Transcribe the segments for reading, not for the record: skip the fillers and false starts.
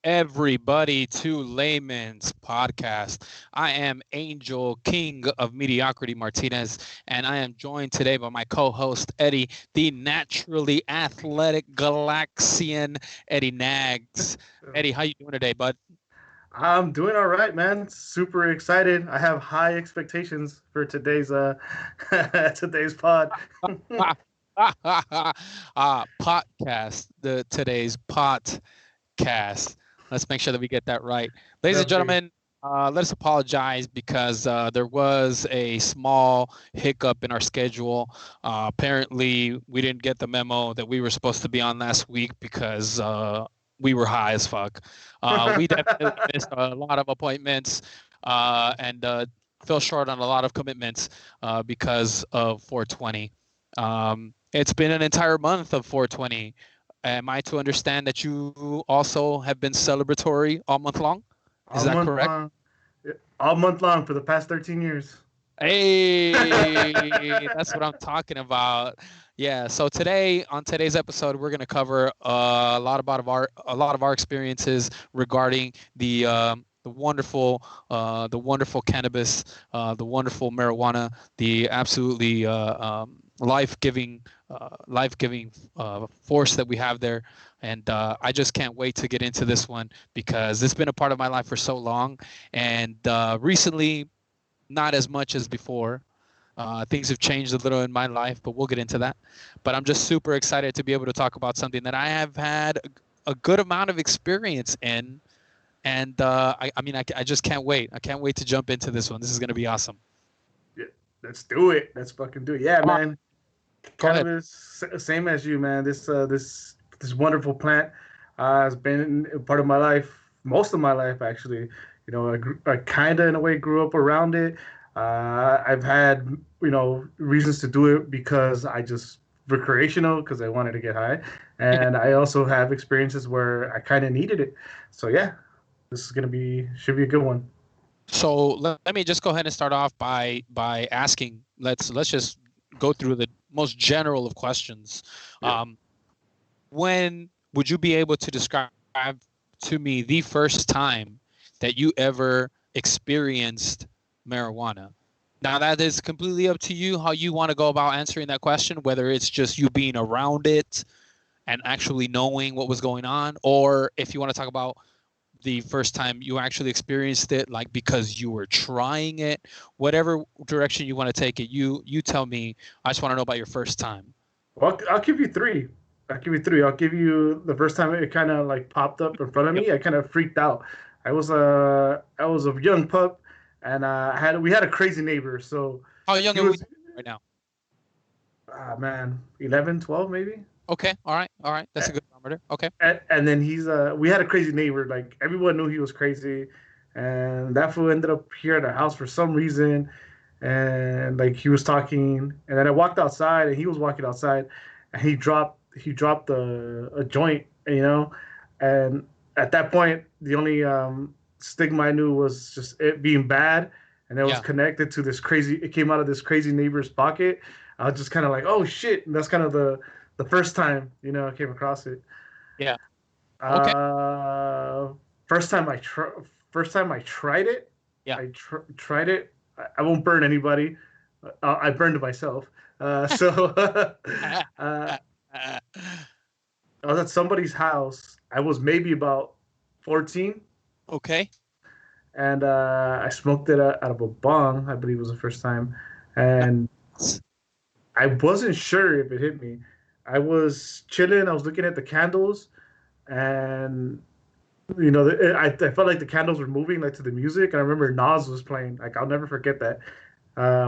everybody to Layman's Podcast. I am Angel King of Mediocrity Martinez, and I am joined today by my co-host Eddie, the naturally athletic Galaxian Eddie Nags. Eddie, how you doing today, bud? I'm doing all right, man. Super excited. I have high expectations for today's today's pod. Podcast, today's podcast. Let's make sure that we get that right. Ladies and Definitely. gentlemen, let us apologize because there was a small hiccup in our schedule. Apparently, we didn't get the memo that we were supposed to be on last week because we were high as fuck. We definitely missed a lot of appointments and fell short on a lot of commitments because of 420. It's been an entire month of 420. Am I to understand that you also have been celebratory all month long? Is all that month correct? long, all month long for the past 13 years. Hey, that's what I'm talking about. Yeah. So today, on today's episode, we're going to cover a lot of our experiences regarding the wonderful cannabis, the wonderful marijuana, the absolutely life-giving force that we have there. And I just can't wait to get into this one because it's been a part of my life for so long. And recently, not as much as before. Things have changed a little in my life, but we'll get into that. But I'm just super excited to be able to talk about something that I have had a good amount of experience in. And I just can't wait. I can't wait to jump into this one. This is going to be awesome. Yeah, let's do it. Let's fucking do it. Yeah, All right, man. go ahead. Cannabis, same as you, man. This wonderful plant has been a part of my life, most of my life actually. I kind of in a way grew up around it. I've had reasons to do it because I just recreational because I wanted to get high, and I also have experiences where I kind of needed it. So yeah, this is gonna be should be a good one. So let me just go ahead and start off by asking. Let's just go through the most general of questions. Yeah. Um, when would you be able to describe to me the first time that you ever experienced marijuana? Now, that is completely up to you how you want to go about answering that question, whether it's just you being around it and actually knowing what was going on, or if you want to talk about the first time you actually experienced it, like because you were trying it, whatever direction you want to take it, you tell me. I just want to know about your first time. Well, I'll give you three. I'll give you three. I'll give you the first time it kind of like popped up in front of Yep. me. I kind of freaked out. I was a young pup, and we had a crazy neighbor. So How young he are we was right now? man 11, 12 maybe. Okay, all right, that's a good barometer. Okay. And then we had a crazy neighbor. Like everyone knew he was crazy, and that fool ended up here at our house for some reason. And like he was talking, and then I walked outside, and he was walking outside, and he dropped a joint, and at that point, the only stigma I knew was just it being bad, and it was Yeah. connected to this crazy. It came out of this crazy neighbor's pocket. I was just kind of like, oh shit, and that's kind of the first time I came across it. Yeah. Okay. Uh, first time first time I tried it. Yeah. I tried it. I won't burn anybody. I burned myself. So I was at somebody's house. I was maybe about 14, Okay. and I smoked it out of a bong. I believe was the first time, and Nice. I wasn't sure if it hit me. I was chilling. I was looking at the candles, and I felt like the candles were moving like to the music. And I remember Nas was playing. Like I'll never forget that.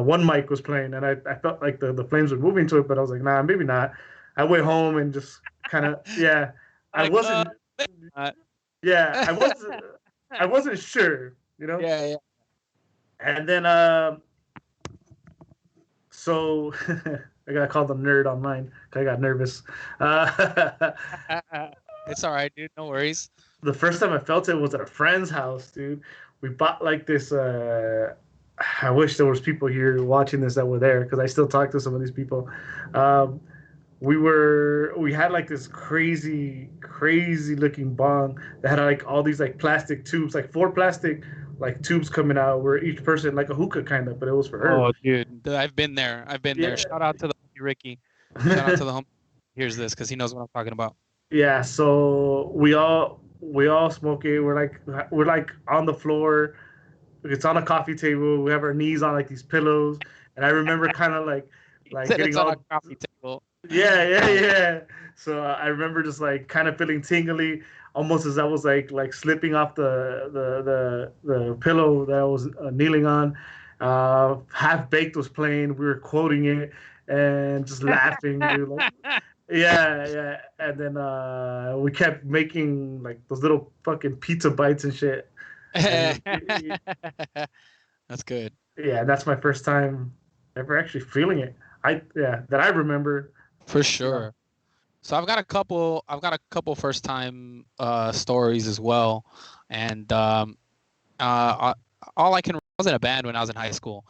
One mic was playing, and I felt like the flames were moving to it, but I was like, nah, maybe not. I went home and just kind of yeah. I Like, wasn't uh, yeah. I wasn't sure. yeah, yeah. And then so I got called a nerd online. I got nervous. It's all right, dude. No worries. The first time I felt it was at a friend's house, dude. We bought like this. I wish there was people here watching this that were there because I still talk to some of these people. Um, we had like this crazy looking bong that had like all these like plastic tubes, like four plastic like tubes coming out, where each person like a hookah kind of, but it was for her. Oh, dude, I've been there. I've been there. Yeah. Shout out to the homie Ricky. Shout out to the home. Here's this because he knows what I'm talking about. Yeah, so we all smoke it. We're like on the floor. It's on a coffee table. We have our knees on like these pillows, and I remember kind of He like said getting it's on a all coffee table. yeah. So I remember just like kind of feeling tingly, almost as I was like slipping off the pillow that I was kneeling on. Half Baked was playing. We were quoting it and just laughing, dude. Like, yeah. And then we kept making like those little fucking pizza bites and shit. And That's good. yeah, that's my first time ever actually feeling it. That I remember. For You know. sure. So I've got a couple first time stories as well. And uh, all I was in a band when I was in high school.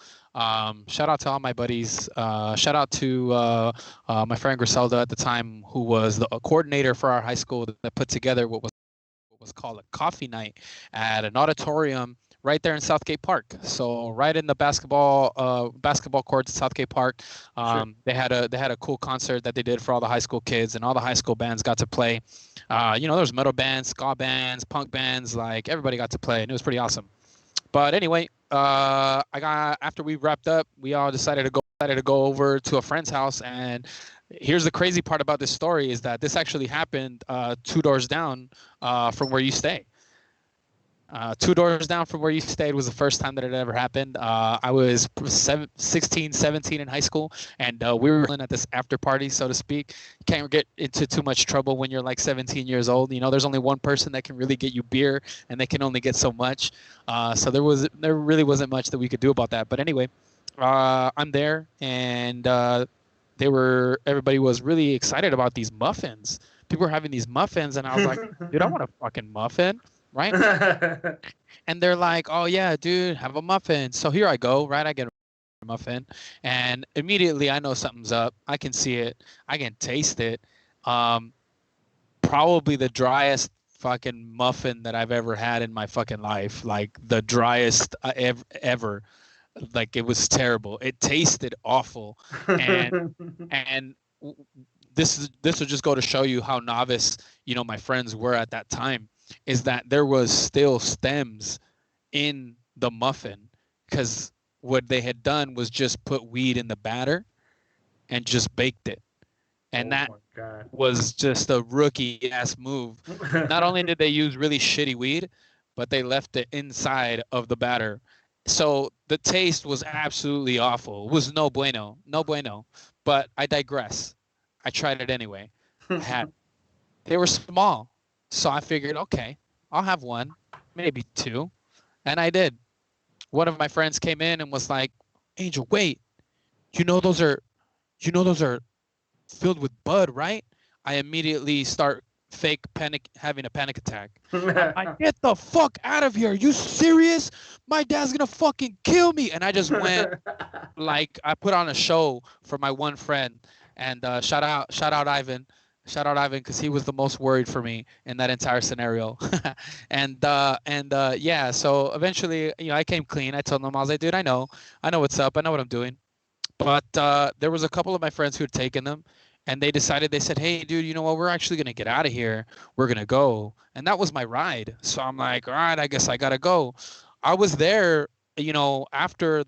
Shout out to all my buddies. Shout out to my friend Griselda at the time, who was the coordinator for our high school that put together what was called a coffee night at an auditorium right there in Southgate Park. So right in the basketball courts at Southgate Park. Sure. They had a cool concert that they did for all the high school kids, and all the high school bands got to play. There was metal bands, ska bands, punk bands, like everybody got to play, and it was pretty awesome. But anyway, after we wrapped up, we all decided to go over to a friend's house. And here's the crazy part about this story is that this actually happened two doors down from where you stay. Two doors down from where you stayed was the first time that it ever happened. I was 16, 17 in high school, and we were at this after party, so to speak. You can't get into too much trouble when you're like 17 years old. There's only one person that can really get you beer, and they can only get so much. So there really wasn't much that we could do about that. But anyway, I'm there, and everybody was really excited about these muffins. People were having these muffins, and I was like, dude, I want a fucking muffin, right? And they're like, oh yeah, dude, have a muffin. So here I go, right? I get a muffin, and immediately I know something's up. I can see it. I can taste it. Um, Probably the driest fucking muffin that I've ever had in my fucking life. Like the driest ever. Like it was terrible. It tasted awful, and and this will just go to show you how novice my friends were at that time, is that there was still stems in the muffin, because what they had done was just put weed in the batter and just baked it, and Oh that my god. was just a rookie ass move. Not only did they use really shitty weed, but they left it inside of the batter. So the taste was absolutely awful. It was no bueno, no bueno. But I digress. I tried it anyway. They were small, so I figured, okay, I'll have one, maybe two, and I did. One of my friends came in and was like, "Angel, wait, you know those are, those are filled with bud, right?" I immediately start having a panic attack. I'm like, "Get the fuck out of here! Are you serious? My dad's gonna fucking kill me!" And I just went, like, I put on a show for my one friend, and shout out Ivan. Shout out Ivan, because he was the most worried for me in that entire scenario. And yeah, so eventually, I came clean. I told them, I was like, dude, I know what's up. I know what I'm doing. But there was a couple of my friends who had taken them, and they said, hey, dude, you know what? We're actually going to get out of here. We're going to go. And that was my ride. So I'm like, all right, I guess I got to go. I was there, after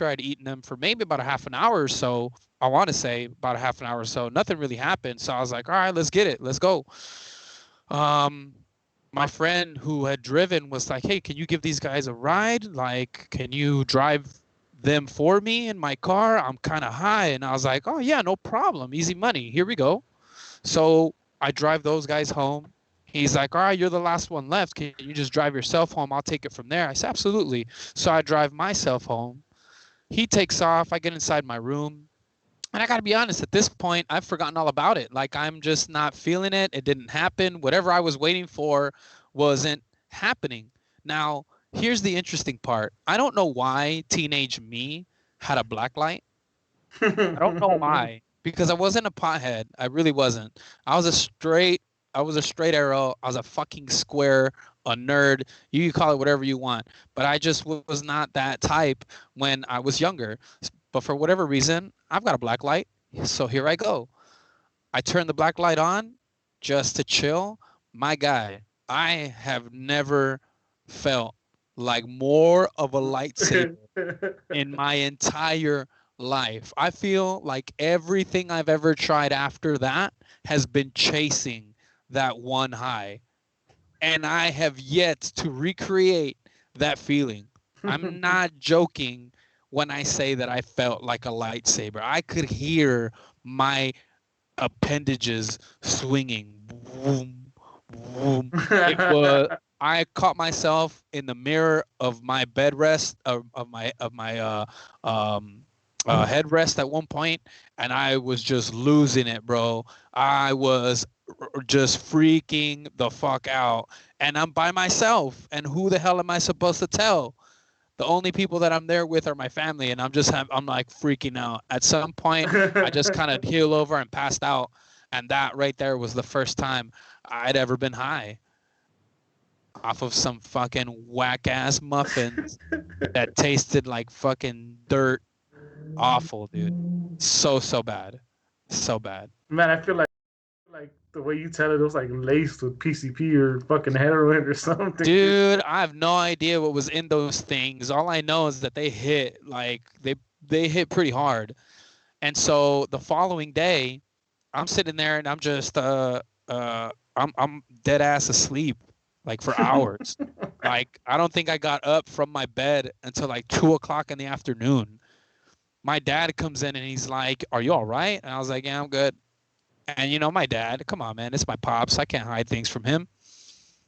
I'd eaten them for maybe about a half an hour or so. I want to say about a half an hour or so. Nothing really happened. So I was like, all right, let's get it. Let's go. Um, my friend who had driven was like, hey, can you give these guys a ride? Like, can you drive them for me in my car? I'm kind of high. And I was like, oh, yeah, no problem. Easy money. Here we go. So I drive those guys home. He's like, all right, you're the last one left. Can you just drive yourself home? I'll take it from there. I said, absolutely. So I drive myself home. He takes off. I get inside my room. And I got to be honest, at this point, I've forgotten all about it. Like, I'm just not feeling it. It didn't happen. Whatever I was waiting for wasn't happening. Now, here's the interesting part. I don't know why teenage me had a black light. I don't know why. because I wasn't a pothead. I really wasn't. I was a straight. I was a straight arrow. I was a fucking square, a nerd. You can call it whatever you want. But I just was not that type when I was younger. But for whatever reason, I've got a black light. So here I go. I turn the black light on just to chill. My guy, I have never felt like more of a lightsaber in my entire life. I feel like everything I've ever tried after that has been chasing that one high. And I have yet to recreate that feeling. I'm not joking when I say that I felt like a lightsaber. I could hear my appendages swinging. Boom, boom. It was. I caught myself in the mirror of my bed rest of my headrest at one point, and I was just losing it, bro. I was just freaking the fuck out, and I'm by myself. And who the hell am I supposed to tell? The only people that I'm there with are my family, and I'm like freaking out. At some point, I just kind of heeled over and passed out, and that right there was the first time I'd ever been high off of some fucking whack ass muffins that tasted like fucking dirt. Awful, dude. So bad, so bad. Man, I feel like the way you tell it was like laced with PCP or fucking heroin or something. Dude, I have no idea what was in those things. All I know is that they hit like they hit pretty hard. And so the following day, I'm sitting there and I'm just I'm dead ass asleep like for hours. Like I don't think I got up from my bed until like 2:00 in the afternoon. My dad comes in and he's like, "Are you all right?" And I was like, "Yeah, I'm good." And you know, my dad, come on, man, it's my pops. I can't hide things from him.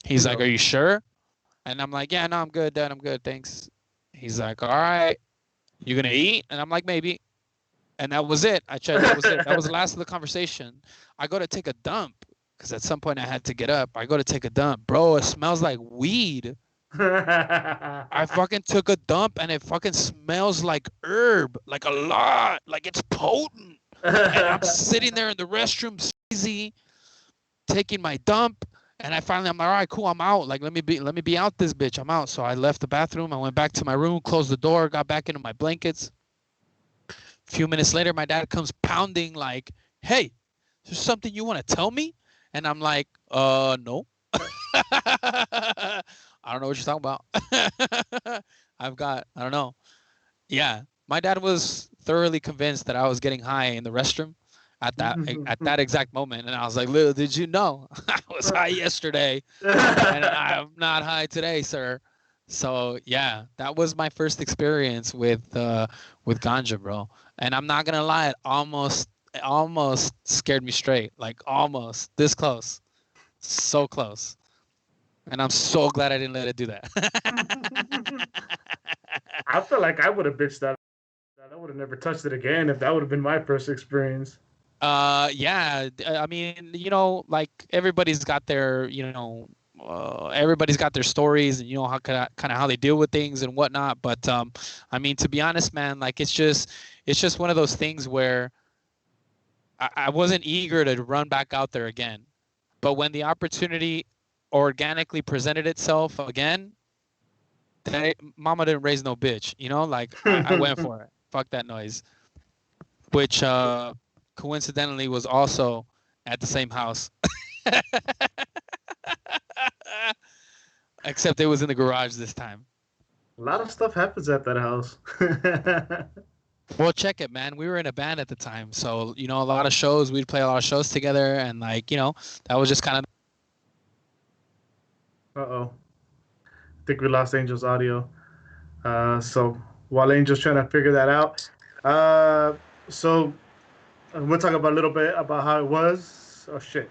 He's like, "Are you sure?" And I'm like, "Yeah, no, I'm good, Dad. I'm good, thanks." He's like, "All right, you gonna eat?" And I'm like, "Maybe." And that was it. I checked. That was it. That was the last of the conversation. I go to take a dump because at some point I had to get up. I go to take a dump, bro. It smells like weed. I fucking took a dump and it fucking smells like herb, like a lot, like it's potent. And I'm sitting there in the restroom, easy, taking my dump, and I'm like, all right, cool, I'm out. Like let me be out this bitch. I'm out. So I left the bathroom. I went back to my room, closed the door, got back into my blankets. A few minutes later, my dad comes pounding like, "Hey, is there something you want to tell me?" And I'm like, no. I don't know what you're talking about. I don't know. Yeah, my dad was thoroughly convinced that I was getting high in the restroom at that exact moment, and I was like, "Little did you know, I was high yesterday, and I'm not high today, sir." So yeah, that was my first experience with ganja, bro. And I'm not gonna lie, it almost scared me straight, like almost this close, so close. And I'm so glad I didn't let it do that. I feel like I would have bitched that. I would have never touched it again if that would have been my first experience. Yeah. I mean, you know, like everybody's got their, everybody's got their stories and how kind of how they deal with things and whatnot. But I mean, to be honest, man, like it's just one of those things where I wasn't eager to run back out there again. But when the opportunity organically presented itself again, mama didn't raise no bitch, like I went for it. Fuck that noise. Which coincidentally was also at the same house. Except it was in the garage this time. A lot of stuff happens at that house. Well, check it, man. We were in a band at the time. So, a lot of shows, we'd play a lot of shows together. And that was just kind of. Uh-oh. I think we lost Angel's audio. So while Angel's trying to figure that out, so we'll talk about a little bit about how it was. Oh, shit.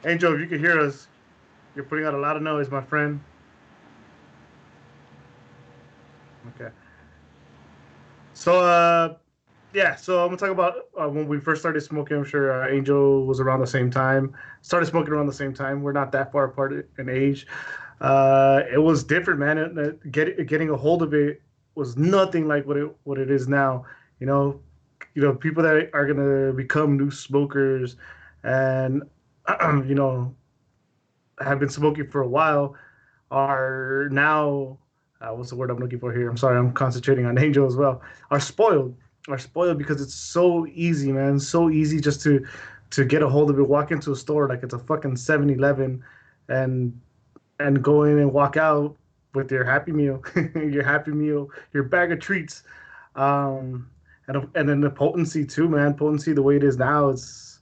Angel, if you can hear us, you're putting out a lot of noise, my friend. Okay. So, yeah, so I'm going to talk about when we first started smoking. I'm sure Angel was around the same time. Started smoking around the same time. We're not that far apart in age. It was different, man. Getting a hold of it was nothing like what it is now. people that are gonna become new smokers, and you know, have been smoking for a while, are now, what's the word I'm looking for here? I'm sorry, I'm concentrating on Angel as well. Are spoiled, because it's so easy, man. So easy just to get a hold of it. Walk into a store like it's a fucking 7-Eleven, and go in and walk out with your Happy Meal, your bag of treats, and then the potency too, man. Potency the way it is now, it's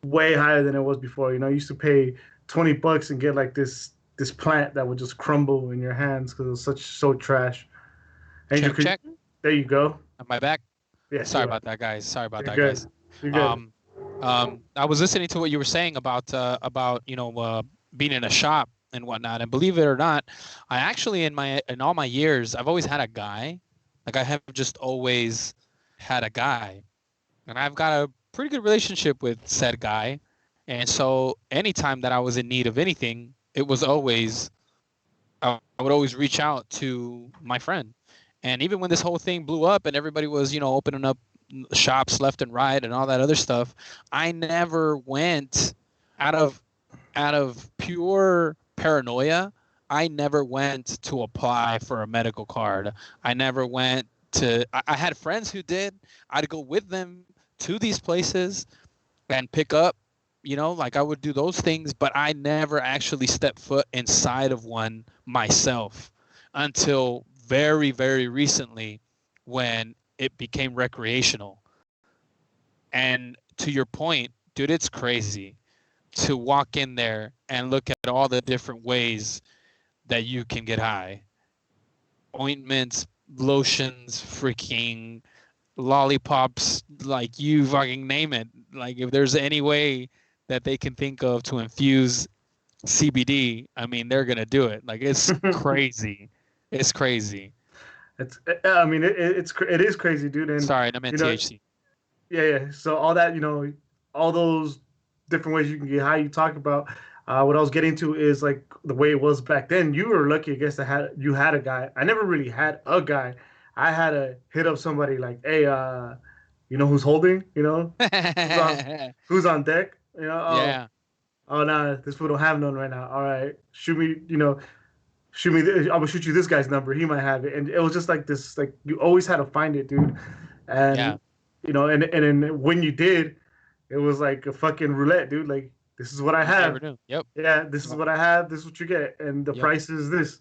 way higher than it was before. I used to pay $20 and get like this plant that would just crumble in your hands because it was so trash. Angel, Check. there you go. Am I back? Yeah. Sorry about that, guys. Sorry about You're that, good. guys. You're good. I was listening to what you were saying about being in a shop and whatnot. And believe it or not, I actually in all my years, I've always had a guy. Like I have just always had a guy, and I've got a pretty good relationship with said guy. And so anytime that I was in need of anything, it was always I would always reach out to my friend. And even when this whole thing blew up and everybody was, opening up shops left and right and all that other stuff, I never went out of pure paranoia. I never went to apply for a medical card. I never went to. I had friends who did. I'd go with them to these places and pick up. Like I would do those things, but I never actually stepped foot inside of one myself until very, very recently when it became recreational. And to your point, dude, it's crazy to walk in there and look at all the different ways that you can get high. Ointments, lotions, freaking lollipops, like you fucking name it. Like if there's any way that they can think of to infuse CBD, I mean, they're gonna do it. Like it's crazy. It's crazy. I mean, it is crazy, dude. And sorry, I meant THC. Yeah. So all that, all those different ways you can get high. You talk about. What I was getting to is like the way it was back then. You were lucky, I guess, that you had a guy. I never really had a guy. I had to hit up somebody like, hey, who's holding? Who's on deck? Yeah. Oh, nah, this fool don't have none right now. All right, shoot me. Shoot me. I'm gonna shoot you this guy's number. He might have it. And it was just like this. Like you always had to find it, dude. And Yeah. and then when you did, it was like a fucking roulette, dude. Like this is what I have. Never knew. Yep. Yeah, this is what I have. This is what you get, and the price is this.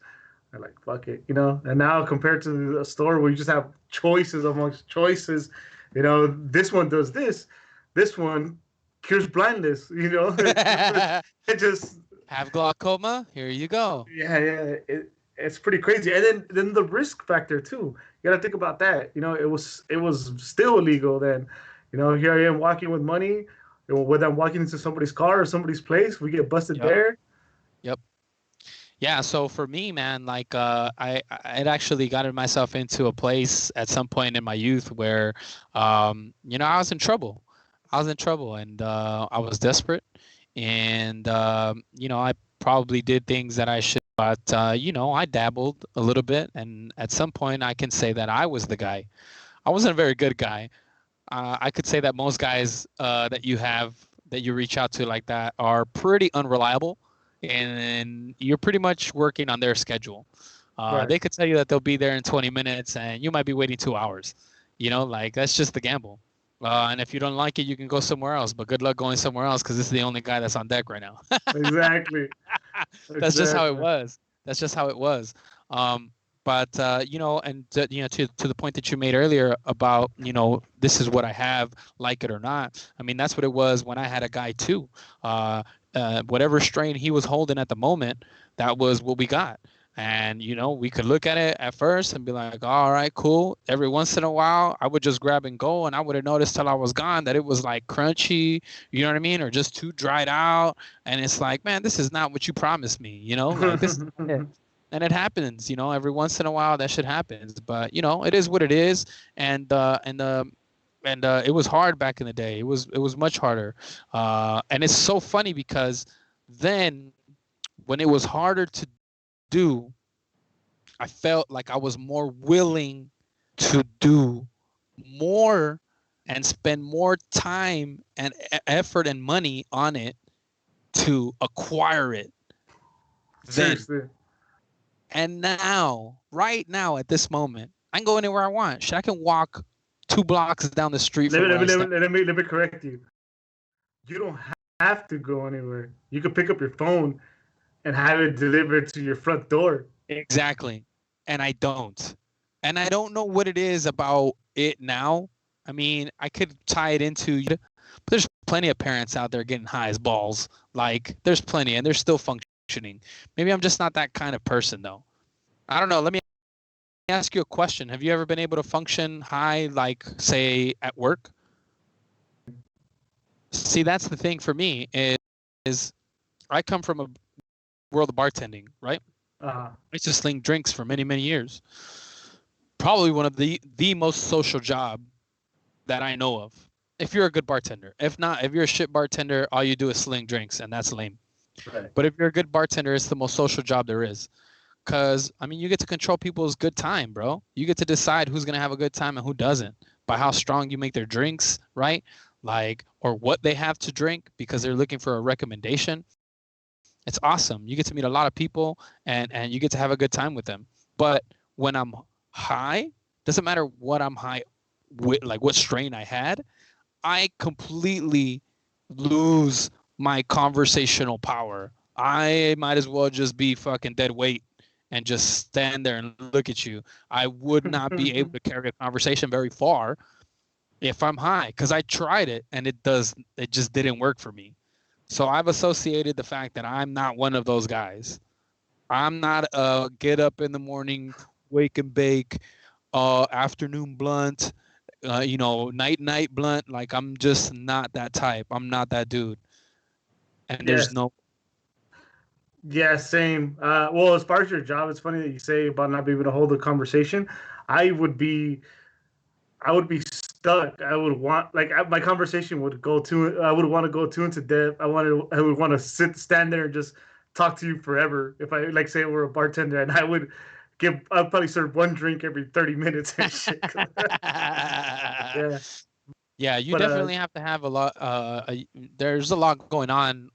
I'm like, fuck it, And now compared to a store where you just have choices amongst choices, this one does this, this one cures blindness, it just have glaucoma. Here you go. Yeah, it's pretty crazy, and then the risk factor too. You gotta think about that. It was still illegal then. Here I am walking with money. Whether I'm walking into somebody's car or somebody's place, we get busted there. Yep. Yeah. So for me, man, like I had actually gotten myself into a place at some point in my youth where, I was in trouble. And I was desperate, and I probably did things that I should, but I dabbled a little bit, and at some point I can say that I was the guy. I wasn't a very good guy. I could say that most guys that you reach out to like that are pretty unreliable, and you're pretty much working on their schedule. Right. They could tell you that they'll be there in 20 minutes, and you might be waiting 2 hours. Like that's just the gamble. And if you don't like it, you can go somewhere else. But good luck going somewhere else because this is the only guy that's on deck right now. Exactly. That's just how it was. But and to the point that you made earlier about this is what I have, like it or not. I mean, that's what it was when I had a guy too. Whatever strain he was holding at the moment, that was what we got. And we could look at it at first and be like, all right, cool. Every once in a while I would just grab and go, and I would have noticed till I was gone that it was like crunchy, you know what I mean, or just too dried out. And it's like, man, this is not what you promised me, like this. And it happens, every once in a while that shit happens, but it is what it is. And it was hard back in the day. It was much harder. And it's so funny because then when it was harder to do, I felt like I was more willing to do more and spend more time and effort and money on it to acquire it then. Seriously. And now, right now, at this moment, I can go anywhere I want. Shit, I can walk 2 blocks down the street from where I stand. Let me correct you. You don't have to go anywhere. You can pick up your phone and have it delivered to your front door. Exactly. And I don't. And I don't know what it is about it now. I mean, I could tie it into, but there's plenty of parents out there getting high as balls. Like, there's plenty, and they're still functioning. Maybe I'm just not that kind of person, though. I don't know. Let me ask you a question. Have you ever been able to function high, like, say, at work? See, that's the thing for me is I come from a world of bartending, right? I used to sling drinks for many, many years. Probably one of the most social job that I know of. If you're a good bartender. If not, if you're a shit bartender, all you do is sling drinks, and that's lame. Right. But if you're a good bartender, it's the most social job there is. Because, I mean, you get to control people's good time, bro. You get to decide who's going to have a good time and who doesn't by how strong you make their drinks, right? Like, or what they have to drink because they're looking for a recommendation. It's awesome. You get to meet a lot of people and you get to have a good time with them. But when I'm high, doesn't matter what I'm high with, like what strain I had, I completely lose my conversational power. I might as well just be fucking dead weight and just stand there and look at you. I would not be able to carry a conversation very far if I'm high, because I tried it and it just didn't work for me. So I've associated the fact that I'm not one of those guys. I'm not a get up in the morning, wake and bake, afternoon blunt, night blunt. Like, I'm just not that type. I'm not that dude. And there's no. Yeah, same. Well, as far as your job, it's funny that you say about not being able to hold a conversation. I would be stuck. I would want, like, my conversation would go to. I would want to go too into depth. I would want to stand there and just talk to you forever. If I, like, say, we're a bartender, and I'd probably serve one drink every 30 minutes and shit. Yeah. Yeah, you definitely have to have a lot. There's a lot going on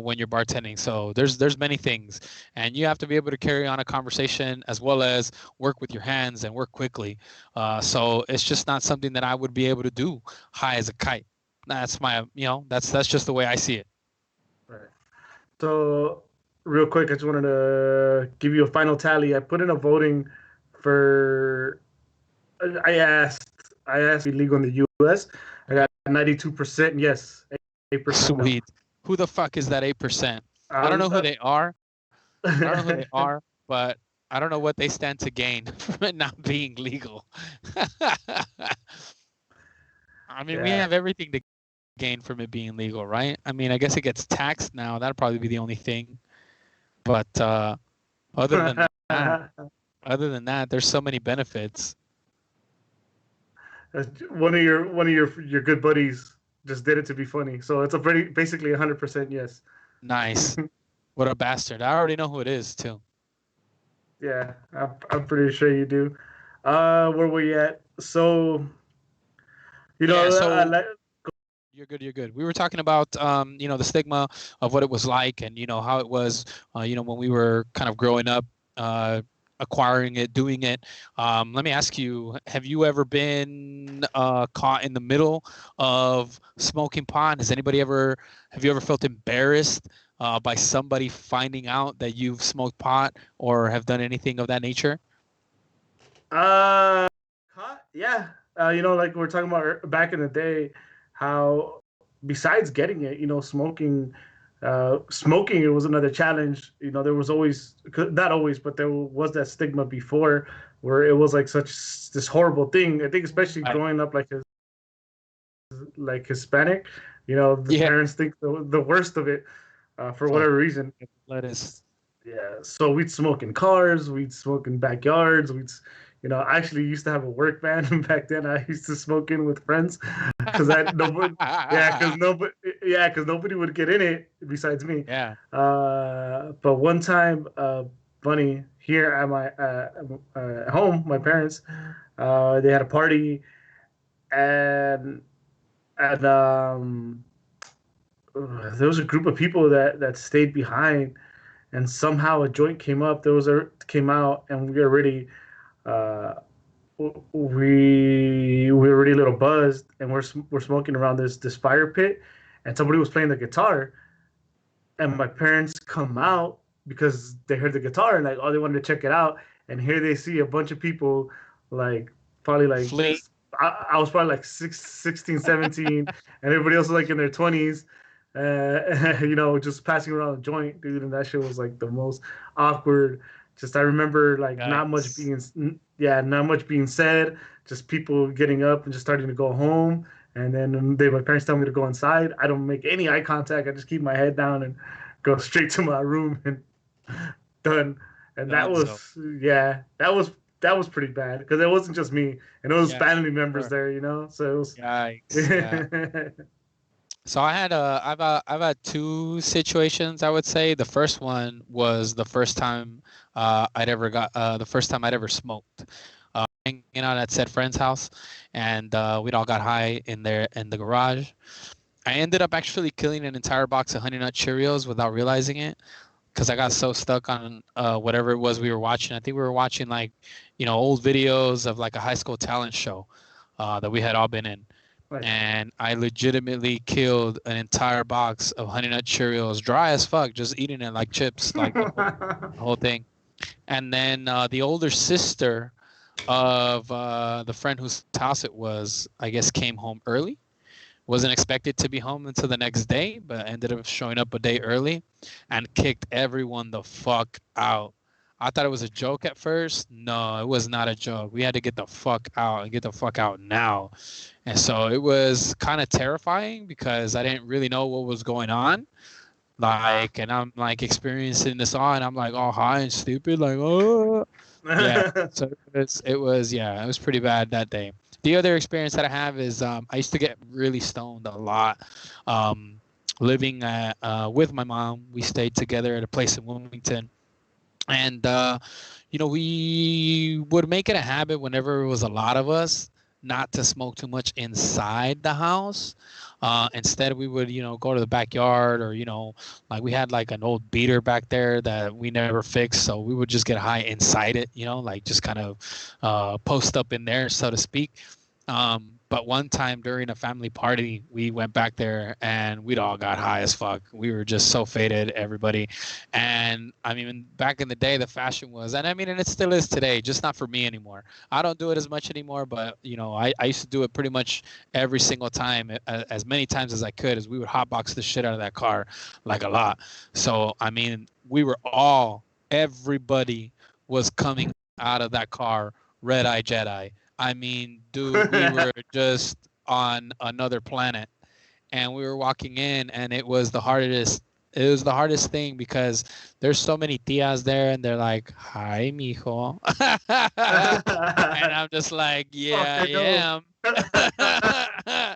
when you're bartending. So there's many things, and you have to be able to carry on a conversation as well as work with your hands and work quickly. So it's just not something that I would be able to do high as a kite. That's my, that's just the way I see it. Right. So real quick, I just wanted to give you a final tally. I put in a voting for. I asked to be legal in the U.S. I got 92% yes, 8% Sweet. No. Who the fuck is that 8%? I don't know who they are. I don't know who they are, but I don't know what they stand to gain from it not being legal. I mean, we have everything to gain from it being legal, right? I mean, I guess it gets taxed now. That'll probably be the only thing. But other than that, there's so many benefits. One of your good buddies just did it to be funny, so it's basically 100% yes. Nice. What a bastard! I already know who it is too. Yeah, I'm pretty sure you do. Where we at? So, you're good. We were talking about the stigma of what it was like, and how it was when we were kind of growing up, acquiring it, doing it. Let me ask you, have you ever been caught in the middle of smoking pot? Have you ever felt embarrassed by somebody finding out that you've smoked pot or have done anything of that nature? Yeah. Like we were talking about back in the day, how besides getting it, smoking it was another challenge. There was always, not always, but there was that stigma before where it was like this horrible thing. I think especially growing up like Hispanic, the parents think the worst of it for whatever reason. Lettuce. Yeah, so we'd smoke in cars, we'd smoke in backyards, I actually used to have a work van back then. I used to smoke in with friends because nobody would get in it besides me. Yeah. But one time, funny, here at my home, my parents, they had a party, and and there was a group of people that stayed behind, and somehow a joint came up. Came out, and we already uh, we were already a little buzzed, and we're smoking around this fire pit, and somebody was playing the guitar, and my parents come out because they heard the guitar and like oh they wanted to check it out, and here they see a bunch of people like probably like Flee. I was probably like 16, 17, and everybody else was like in their 20s, just passing around a joint, dude, and that shit was like the most awkward. Just I remember like Yikes. not much being said, just people getting up and just starting to go home. And then my parents tell me to go inside. I don't make any eye contact. I just keep my head down and go straight to my room and done. And that Dunzo. was, yeah, that was pretty bad because it wasn't just me, and it was Yeah, family members sure. there, So it was. Yikes. Yeah. So I've had two situations, I would say. The first one was the first time the first time I'd ever smoked. Hanging out at said friend's house, and we'd all got high in there in the garage. I ended up actually killing an entire box of Honey Nut Cheerios without realizing it because I got so stuck on whatever it was we were watching. I think we were watching like, old videos of like a high school talent show that we had all been in. Nice. And I legitimately killed an entire box of Honey Nut Cheerios, dry as fuck, just eating it like chips, like the whole thing. And then the older sister of the friend whose house it was, I guess, came home early. Wasn't expected to be home until the next day, but ended up showing up a day early and kicked everyone the fuck out. I thought it was a joke at first. No, it was not a joke. We had to get the fuck out and get the fuck out now. And so it was kind of terrifying because I didn't really know what was going on. Like, and I'm like experiencing this all, and I'm like all high and stupid, like, oh, yeah. So it was pretty bad that day. The other experience that I have is I used to get really stoned a lot. Um, living with my mom, we stayed together at a place in Wilmington, and we would make it a habit whenever it was a lot of us not to smoke too much inside the house. Instead, we would, go to the backyard or, like we had like an old beater back there that we never fixed. So we would just get high inside it, like just kind of post up in there, so to speak. But one time during a family party, we went back there and we'd all got high as fuck. We were just so faded, everybody. And I mean, back in the day, the fashion was, and I mean, and it still is today, just not for me anymore. I don't do it as much anymore, but I used to do it pretty much every single time, as many times as I could, as we would hotbox the shit out of that car, like a lot. So I mean, everybody was coming out of that car, red eye Jedi. I mean, dude, we were just on another planet, and we were walking in, and it was the hardest. It was the hardest thing because there's so many tias there, and they're like, "Hi, mijo," and I'm just like, "Yeah, I am."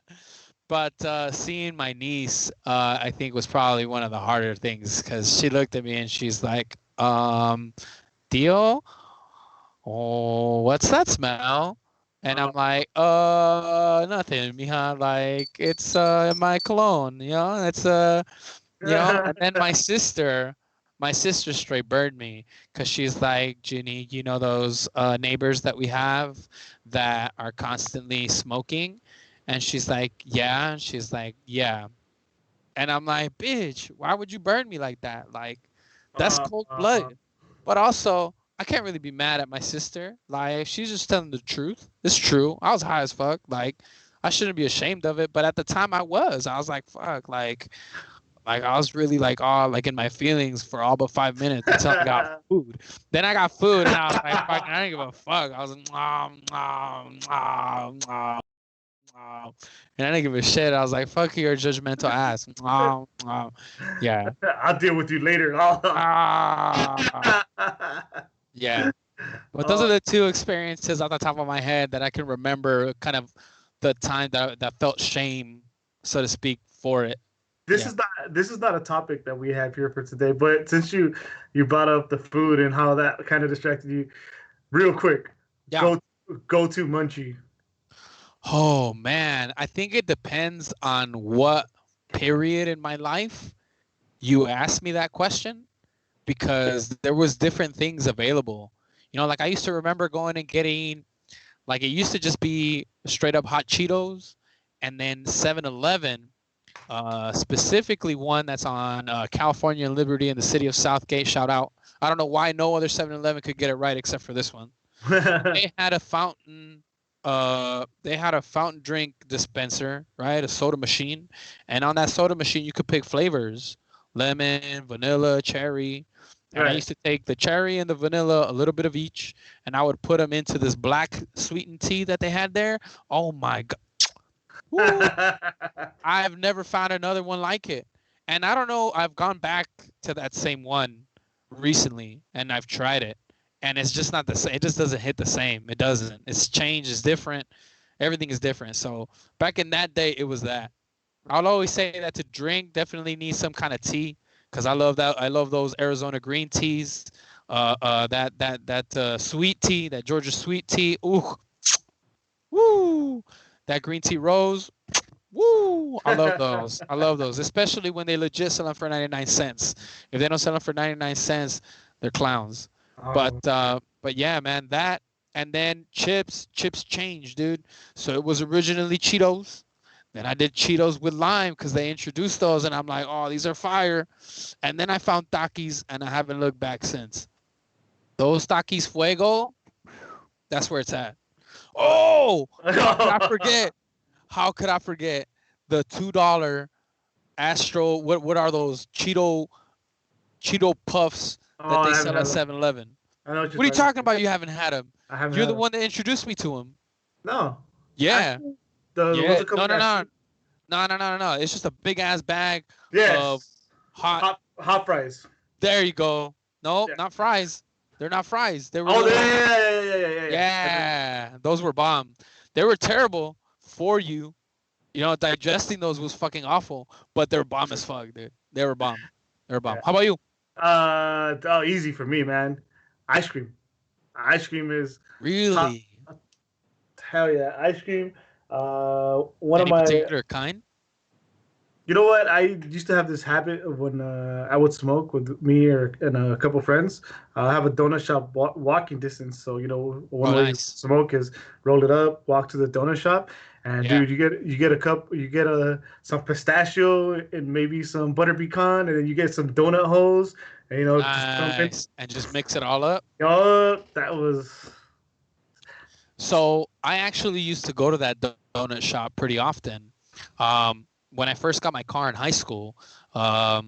But seeing my niece, I think was probably one of the harder things because she looked at me and she's like, "Tío, oh, what's that smell?" And I'm like, nothing, mija. Like it's my cologne, It's and then my sister straight burned me because she's like, Ginny, those neighbors that we have that are constantly smoking, and she's like, yeah, and she's like, yeah, and I'm like, bitch, why would you burn me like that? Like, that's cold blood. But also, I can't really be mad at my sister. Like, she's just telling the truth. It's true. I was high as fuck. Like, I shouldn't be ashamed of it. But at the time, I was. I was like, fuck. Like I was really like all like in my feelings for all but 5 minutes until I got food. Then I got food, and I was like, fuck, I didn't give a fuck. I was like, and I didn't give a shit. I was like, fuck your judgmental ass. Yeah. I'll deal with you later. Yeah. But those are the two experiences off the top of my head that I can remember, kind of the time that felt shame, so to speak, for it. This is not a topic that we have here for today, but since you brought up the food and how that kind of distracted you, real quick, Yeah. go to munchie. Oh man, I think it depends on what period in my life you asked me that question because there was different things available. Like I used to remember going and getting like it used to just be straight up hot Cheetos and then 7-Eleven, specifically one that's on California and Liberty in the city of Southgate. Shout out. I don't know why no other 7-Eleven could get it right except for this one. They had a fountain. They had a fountain drink dispenser, right? A soda machine, and on that soda machine you could pick flavors: lemon, vanilla, cherry. And I Right. used to take the cherry and the vanilla, a little bit of each, and I would put them into this black sweetened tea that they had there. Oh my god! Woo! I've never found another one like it. And I don't know, I've gone back to that same one recently and I've tried it. And it's just not the same. It just doesn't hit the same. It doesn't. It's changed. It's different. Everything is different. So back in that day, it was that. I'll always say that to drink, definitely need some kind of tea because I love that. I love those Arizona green teas. That sweet tea, that Georgia sweet tea. Ooh, woo! That green tea rose. Woo! I love those. I love those, especially when they legit sell them for 99 cents. If they don't sell them for 99 cents, they're clowns. But Um, but yeah, man, that and then chips changed, dude. So it was originally Cheetos. Then I did Cheetos with lime because they introduced those, and I'm like, oh, these are fire. And then I found Takis, and I haven't looked back since. Those Takis Fuego, that's where it's at. Oh, how could I forget? How could I forget the $2 Astro? What are those Cheeto puffs oh, that I they haven't sell at had them. 7-Eleven? I know what you're What are you talking talking about. about? You haven't had them. I haven't You're had the them. one that introduced me to them. No. Yeah, Actually, the ones yeah. that come No, in no, that no, soup. no, no, no, no, no. It's just a big ass bag of Yes. hot. Hot fries. There you go. No, Yeah. not fries. They're not fries. They were Oh, little. yeah. I do. Yeah, those were bomb. They were terrible for you. Digesting those was fucking awful, but they're bomb as fuck, dude. They were bomb. They were bomb. Yeah. How about you? Oh, easy for me, man. Ice cream. Ice cream is top. Really? Hell yeah, ice cream. One of Any my. particular kind? You know what? I used to have this habit of when I would smoke with me and a couple friends. I have a donut shop walking distance, so one Oh, way to nice. smoke is roll it up, walk to the donut shop, and Yeah. dude, you get a cup, you get some pistachio and maybe some butter pecan, and then you get some donut holes, and just dump in. Nice. And just mix it all up. Oh, that was. So I actually used to go to that donut shop pretty often. When I first got my car in high school, I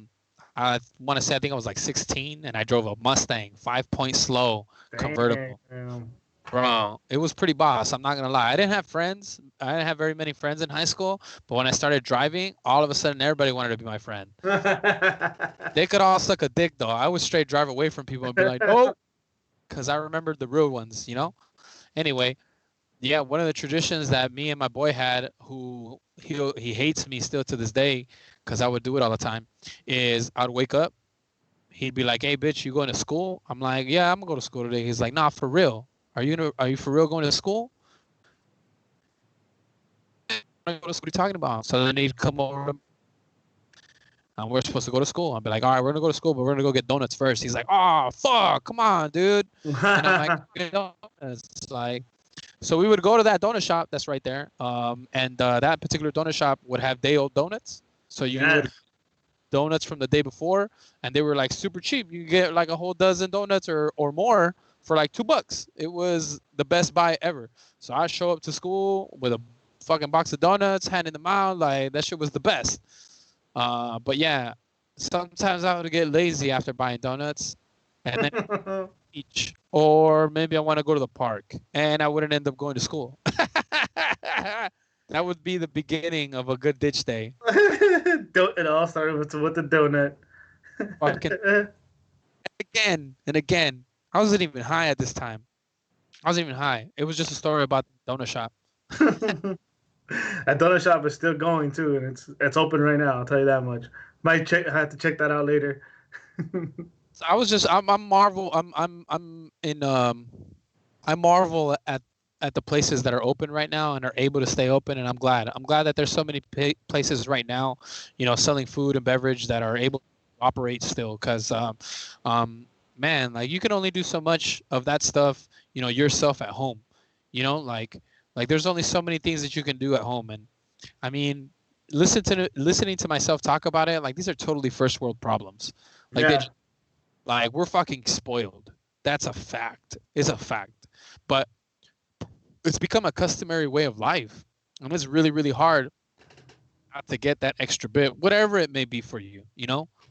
want to say I think I was like 16, and I drove a Mustang 5-point slow convertible. Damn. Bro, it was pretty boss. I'm not gonna lie. I didn't have friends. I didn't have very many friends in high school. But when I started driving, all of a sudden everybody wanted to be my friend. They could all suck a dick though. I would straight drive away from people and be like, no, because I remembered the real ones. Anyway, yeah, one of the traditions that me and my boy had, who he hates me still to this day, because I would do it all the time, is I'd wake up. He'd be like, "Hey, bitch, you going to school?" I'm like, "Yeah, I'm gonna go to school today." He's like, "Nah, for real. Are you for real going to school?" What are you talking about? So then he'd come over and we're supposed to go to school. I'd be like, all right, we're gonna go to school, but we're gonna go get donuts first. He's like, oh fuck, come on, dude. And I'm like, get donuts. Like, so we would go to that donut shop that's right there. And that particular donut shop would have day old donuts. So you would Yes. donuts from the day before, and they were like super cheap. You could get like a whole dozen donuts or more for like $2. It was the best buy ever. So I show up to school with a fucking box of donuts, handing them out. Like that shit was the best. But yeah, sometimes I would get lazy after buying donuts, and then each, or maybe I want to go to the park, and I wouldn't end up going to school. That would be the beginning of a good ditch day. It all started with the donut. Fucking again and again. I wasn't even high at this time. I wasn't even high. It was just a story about the donut shop. That donut shop is still going too, and it's open right now. I'll tell you that much. Might check. I have to check that out later. So I was just I'm marvel I'm in I marvel at at the places that are open right now and are able to stay open, and I'm glad. I'm glad that there's so many places right now, selling food and beverage that are able to operate still. Because, man, like you can only do so much of that stuff, yourself at home. Like there's only so many things that you can do at home, and I mean, listening to myself talk about it, like these are totally first world problems. Like Yeah. like we're fucking spoiled. That's a fact. It's a fact. But it's become a customary way of life, and it's really, really hard not to get that extra bit, whatever it may be for you.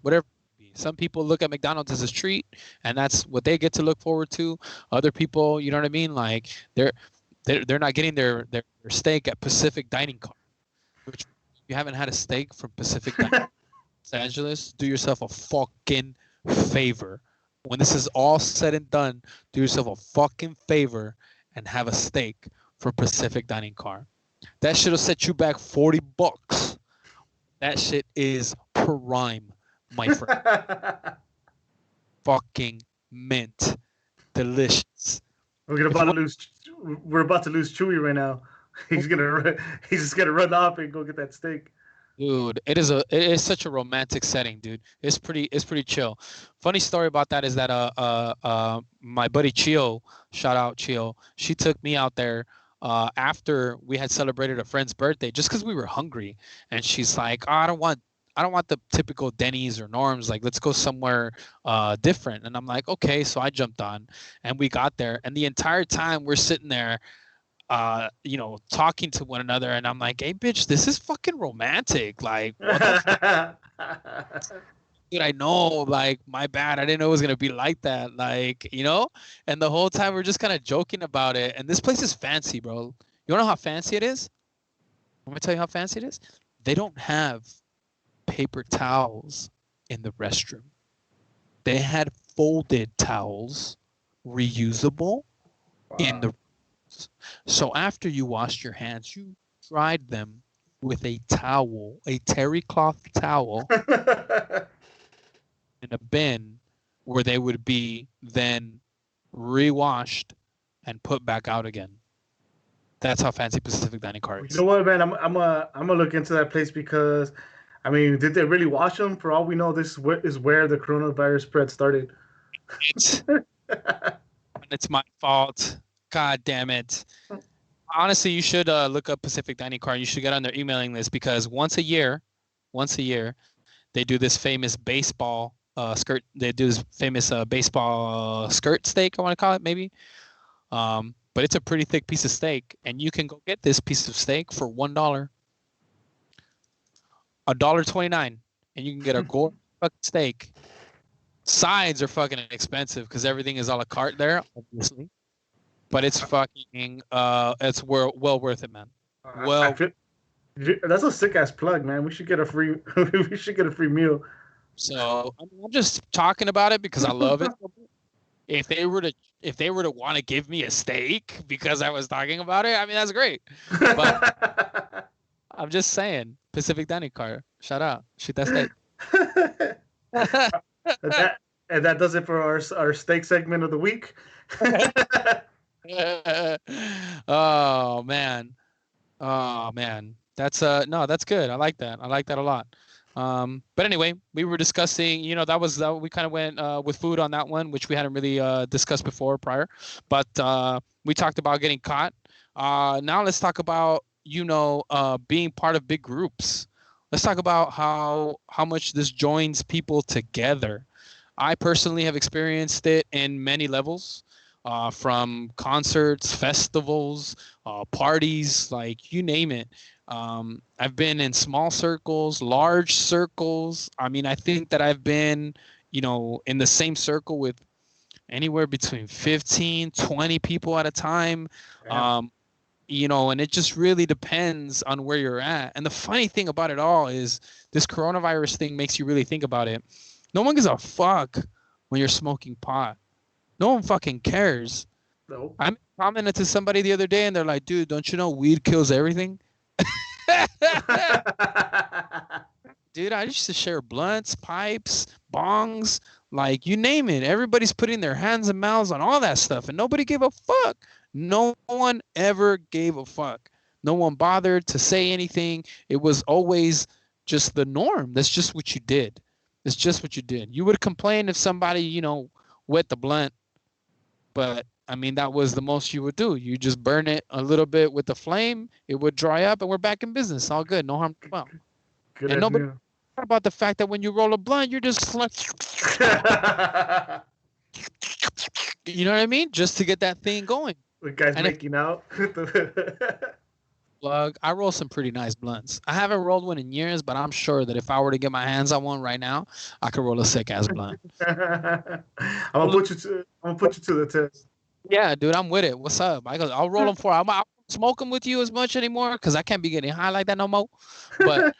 Whatever. Some people look at McDonald's as a treat, and that's what they get to look forward to. Other people, you know what I mean? Like they're not getting their steak at Pacific Dining Car, which if you haven't had a steak from Pacific Dining Los Angeles, do yourself a fucking favor. When this is all said and done, do yourself a fucking favor and have a steak for Pacific Dining Car. That shit'll set you back $40. That shit is prime, my friend. Fucking mint, delicious. We're about to lose Chewy right now. He's just gonna run off and go get that steak. Dude, it is such a romantic setting, dude. It's pretty chill. Funny story about that is that my buddy Chio, shout out Chio, she took me out there after we had celebrated a friend's birthday just because we were hungry, and she's like, oh, I don't want the typical Denny's or Norm's, like let's go somewhere different. And I'm like, okay. So I jumped on and we got there, and the entire time we're sitting there talking to one another, and I'm like, hey bitch, this is fucking romantic. Like, what the dude, I know, like, my bad, I didn't know it was gonna be like that, like, and the whole time we're just kind of joking about it. And this place is fancy, bro. You wanna know how fancy it is? Let me tell you how fancy it is. They don't have paper towels in the restroom. They had folded towels, reusable, in the. So after you washed your hands, you dried them with a towel, a terry cloth towel, in a bin where they would be then rewashed and put back out again. That's how fancy Pacific Dining Car is. You know what, man? I'm gonna look into that place because, I mean, did they really wash them? For all we know, this is where the coronavirus spread started. It's my fault. God damn it. Honestly, you should look up Pacific Dining Car. You should get on their emailing list because once a year, they do this famous baseball skirt. They do this famous baseball skirt steak, I want to call it, maybe. But it's a pretty thick piece of steak, and you can go get this piece of steak for $1. $1.29, and you can get a gourmet fucking steak. Sides are fucking expensive because everything is a la carte there, obviously. But it's fucking it's well worth it, man. Well, that's a sick ass plug, man. We should get a free meal. So I'm just talking about it because I love it. If they were to want to give me a steak because I was talking about it, I mean that's great. But I'm just saying, Pacific Dining Car, shout out, shoot that steak. and that does it for our steak segment of the week. Oh man, that's no, that's good. I like that a lot. But anyway, we were discussing, that was we kind of went with food on that one, which we hadn't really discussed before prior, but we talked about getting caught. Now let's talk about being part of big groups. Let's talk about how much this joins people together. I personally have experienced it in many levels. From concerts, festivals, parties, like you name it. I've been in small circles, large circles. I mean, I think that I've been, in the same circle with anywhere between 15, 20 people at a time. Yeah. And it just really depends on where you're at. And the funny thing about it all is this coronavirus thing makes you really think about it. No one gives a fuck when you're smoking pot. No one fucking cares. No. I commented to somebody the other day and they're like, dude, don't you know weed kills everything? Dude, I used to share blunts, pipes, bongs, like you name it. Everybody's putting their hands and mouths on all that stuff and nobody gave a fuck. No one ever gave a fuck. No one bothered to say anything. It was always just the norm. That's just what you did. It's just what you did. You would complain if somebody, wet the blunt, but I mean that was the most you would do. You just burn it a little bit with the flame. It would dry up, and we're back in business. All good, no harm. Well, Good and as nobody new. thought about the fact that when you roll a blunt, you're just like, you know what I mean, just to get that thing going. The guy's And if making out. plug, I roll some pretty nice blunts. I haven't rolled one in years, but I'm sure that if I were to get my hands on one right now, I could roll a sick ass blunt. I'm gonna put you to the test. Yeah, dude, I'm with it. What's up? I'll roll them for. I'll smoke them with you as much anymore because I can't be getting high like that no more. But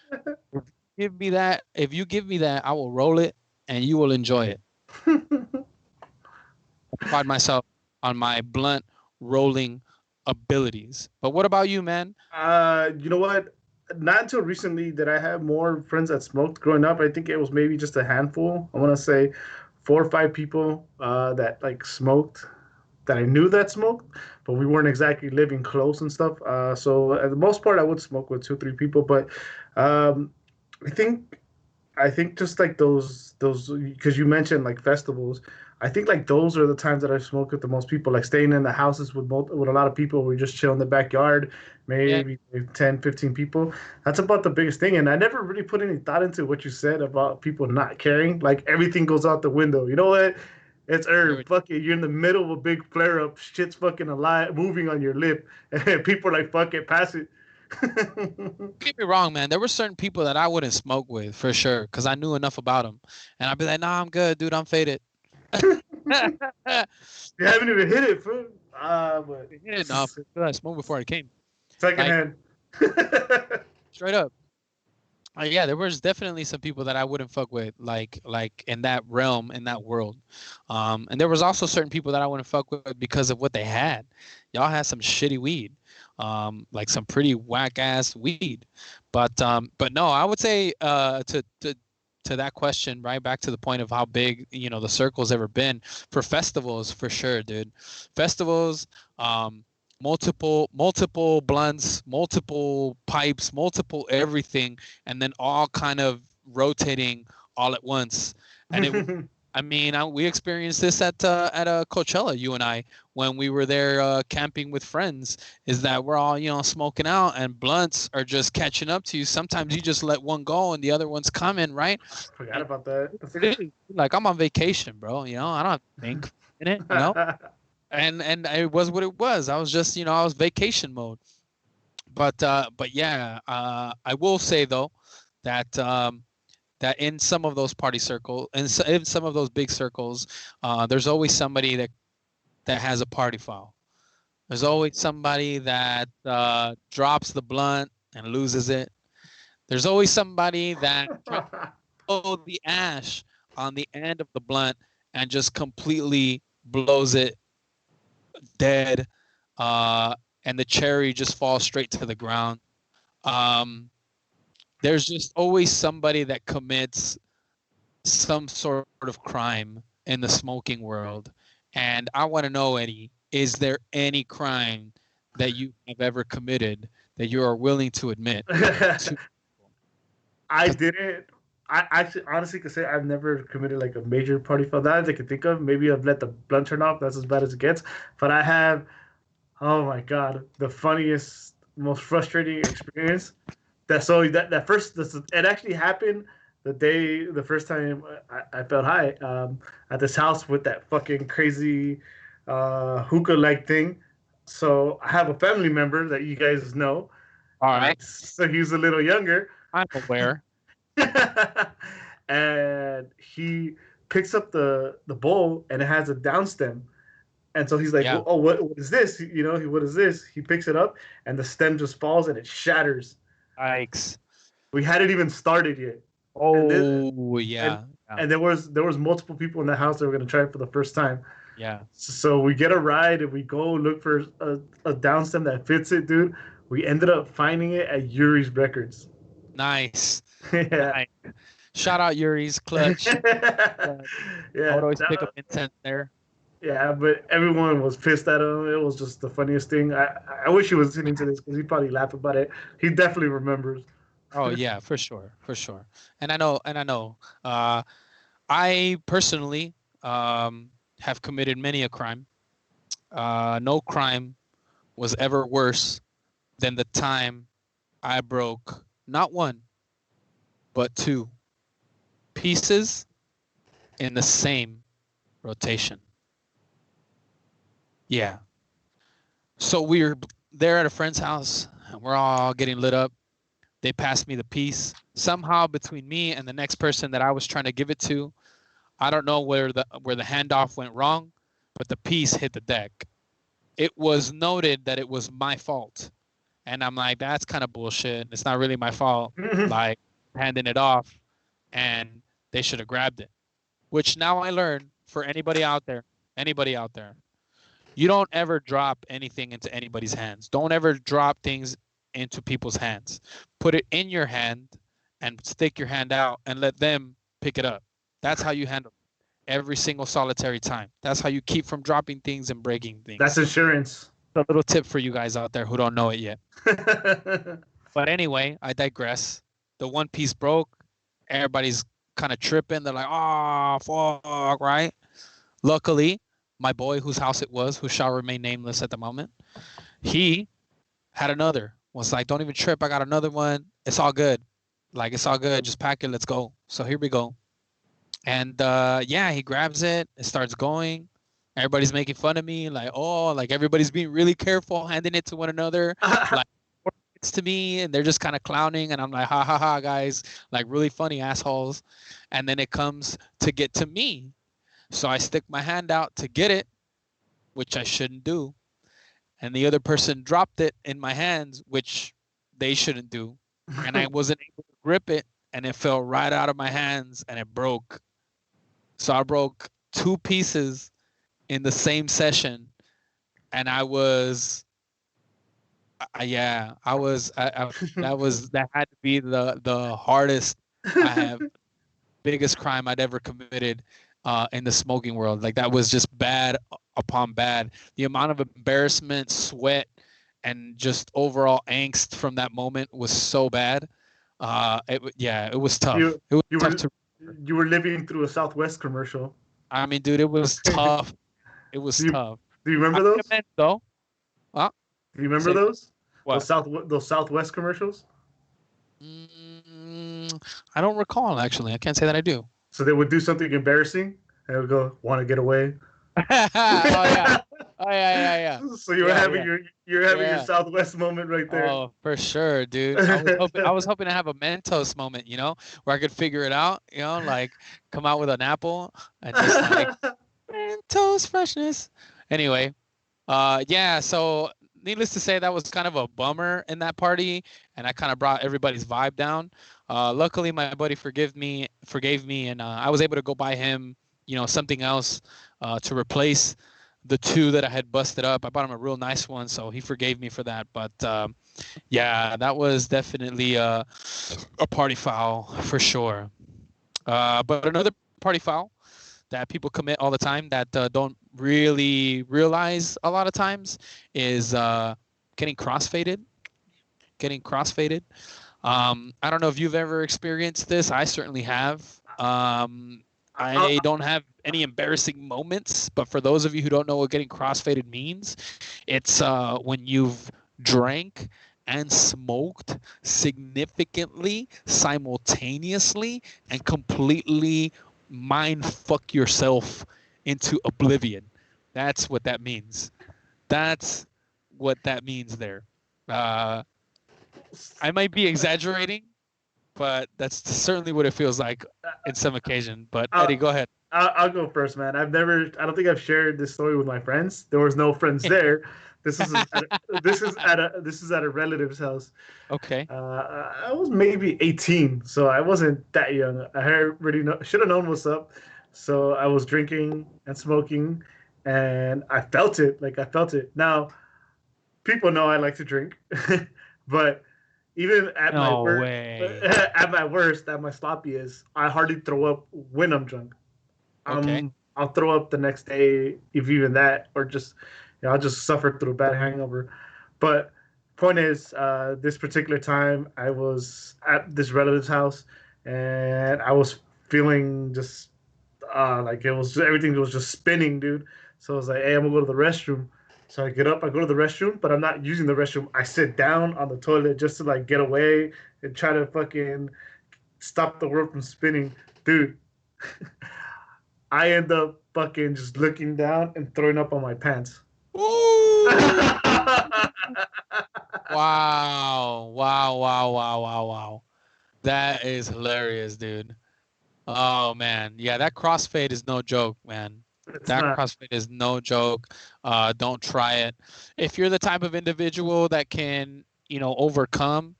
give me that. If you give me that, I will roll it and you will enjoy it. I pride myself on my blunt rolling abilities. But what about you, man? You know what? Not until recently did I have more friends that smoked. Growing up, I think it was maybe just a handful. I want to say 4 or 5 people that like smoked that I knew that smoked, but we weren't exactly living close and stuff. So at the most part, I would smoke with 2 or 3 people. But um, I think I think just like those because you mentioned like festivals. I think like those are the times that I smoke with the most people. Like staying in the houses with a lot of people. We just chill in the backyard, Yeah, maybe 10, 15 people. That's about the biggest thing. And I never really put any thought into what you said about people not caring. Like everything goes out the window. You know what? It's herb. Fuck it. You're in the middle of a big flare up. Shit's fucking alive, moving on your lip, and people are like, "Fuck it, pass it." get me wrong, man. There were certain people that I wouldn't smoke with for sure because I knew enough about them, and I'd be like, "Nah, I'm good, dude. I'm faded." You haven't even hit it, fool. But No, I smoked before I came. second Like hand. straight up. Yeah, there was definitely some people that I wouldn't fuck with, like in that realm, in that world. And there was also certain people that I wouldn't fuck with because of what they had. Y'all had some shitty weed, like some pretty whack ass weed. But no, I would say to that question, right back to the point of how big the circle's ever been for festivals, for sure, dude. Festivals, multiple blunts, multiple pipes, multiple everything, and then all kind of rotating all at once. And I mean, we experienced this at Coachella, you and I, when we were there camping with friends. Is that we're all smoking out, and blunts are just catching up to you. Sometimes you just let one go, and the other one's coming, right? Forgot about that. It is. Like I'm on vacation, bro. I don't have to think in it. And it was what it was. I was just I was vacation mode. But yeah, I will say though that that in some of those party circles, and in some of those big circles, there's always somebody that has a party foul. There's always somebody that drops the blunt and loses it. There's always somebody that tries to throw the ash on the end of the blunt and just completely blows it dead, and the cherry just falls straight to the ground. Um, there's just always somebody that commits some sort of crime in the smoking world. And I want to know, Eddie, is there any crime that you have ever committed that you are willing to admit to? I didn't. I actually honestly could say I've never committed like a major party foul that I can think of. Maybe I've let the blunt turn off. That's as bad as it gets. But I have. Oh my god, the funniest, most frustrating experience. That first, it actually happened the first time I felt high at this house with that fucking crazy hookah like thing. So I have a family member that you guys know. All right, So he's a little younger, I'm aware. and he picks up the bowl and it has a down stem. And so he's like, Yeah, "Oh, what is this? What is this?" He picks it up, and the stem just falls and it shatters. yikes. We hadn't even started yet, and this, Oh and yeah, yeah, and there was multiple people in the house that were gonna try it for the first time. yeah. So we get a ride and we go look for a down stem that fits it, dude. We ended up finding it at Yuri's Records. Nice, Yeah. nice. Shout out Yuri's Clutch. I Yeah. would always pick up incense there. Yeah, but everyone was pissed at him. It was just the funniest thing. I wish he was listening to this because he'd probably laugh about it. He definitely remembers. Oh yeah, for sure, for sure. And I know. I personally have committed many a crime. No crime was ever worse than the time I broke not one but two pieces in the same rotation. Yeah. So we're there at a friend's house and we're all getting lit up. They passed me the piece. Somehow between me and the next person that I was trying to give it to, I don't know where the handoff went wrong, but the piece hit the deck. It was noted that it was my fault. And I'm like, that's kind of bullshit. It's not really my fault. Like handing it off and they should have grabbed it. Which now I learn for anybody out there, you don't ever drop anything into anybody's hands. Don't ever drop things into people's hands. Put it in your hand and stick your hand out and let them pick it up. That's how you handle it every single solitary time. That's how you keep from dropping things and breaking That's things. insurance. A little tip for you guys out there who don't know it yet. But anyway, I digress. The one piece broke. Everybody's kind of tripping. They're like, oh, fuck, right? Luckily, my boy whose house it was, who shall remain nameless at the moment, he had another. Was like, don't even trip. I got another one. It's all good. Like, it's all good. Just pack it. Let's go. So here we go. And yeah, he grabs it. It starts going. Everybody's making fun of me. Like, oh, like everybody's being really careful, handing it to one another. Like, it's to me. And they're just kind of clowning. And I'm like, ha ha ha, guys. Like, really funny assholes. And then it comes to get to me. So I stick my hand out to get it, which I shouldn't do. And the other person dropped it in my hands, which they shouldn't do. And I wasn't able to grip it, and it fell right out of my hands and it broke. So I broke two pieces in the same session. And I was, yeah, that had to be the hardest I have, biggest crime I'd ever committed in the smoking world. Like that was just bad upon bad. The amount of embarrassment, sweat, and just overall angst from that moment was so bad. It was tough. It was you tough were to. you were living through a Southwest commercial. I mean, dude, it was tough. It was Do you, tough. do you remember I those? meant though. Huh? Do you remember Say those? what? Those Southwest commercials? Mm, I don't recall actually. I can't say that I do. So they would do something embarrassing and they would go, "Want to get away?" Oh yeah. Oh yeah. So you were Yeah, having yeah. your Southwest moment right there. Oh, for sure, dude. I was hoping to have a Mentos moment, where I could figure it out, like come out with an apple and just like Mentos freshness. Anyway, yeah, so needless to say, that was kind of a bummer in that party, and I kind of brought everybody's vibe down. Luckily, my buddy forgave me, and I was able to go buy him, something else to replace the two that I had busted up. I bought him a real nice one, so he forgave me for that. But yeah, that was definitely a party foul for sure. But another party foul that people commit all the time that don't really realize a lot of times is getting crossfaded. Getting crossfaded. I don't know if you've ever experienced this. I certainly have. I don't have any embarrassing moments, but for those of you who don't know what getting crossfaded means, it's when you've drank and smoked significantly, simultaneously, and completely mind fuck yourself into oblivion. That's what that means. That's what that means there. I might be exaggerating, but that's certainly what it feels like in some occasion. But Eddie, go ahead. I'll go first, man. I don't think I've shared this story with my friends. There was no friends there. This is at a relative's house. Okay. I was maybe 18, so I wasn't that young. I already should have known what's up. So I was drinking and smoking, and I felt it. Like I felt it. Now, people know I like to drink, but even at my worst, at my sloppiest, I hardly throw up when I'm drunk. Okay. I'll throw up the next day, if even that, or just I'll just suffer through a bad hangover. But point is, this particular time I was at this relative's house, and I was feeling just like it was everything was just spinning, dude. So I was like, hey, I'm gonna go to the restroom. So I get up, I go to the restroom, but I'm not using the restroom. I sit down on the toilet just to like get away and try to fucking stop the world from spinning, dude. I end up fucking just looking down and throwing up on my pants. Ooh! Wow! Wow! Wow! Wow! Wow! Wow! That is hilarious, dude. Oh man, yeah, that crossfade is no joke, man. It's That not. CrossFit is no joke. Don't try it. If you're the type of individual that can, overcome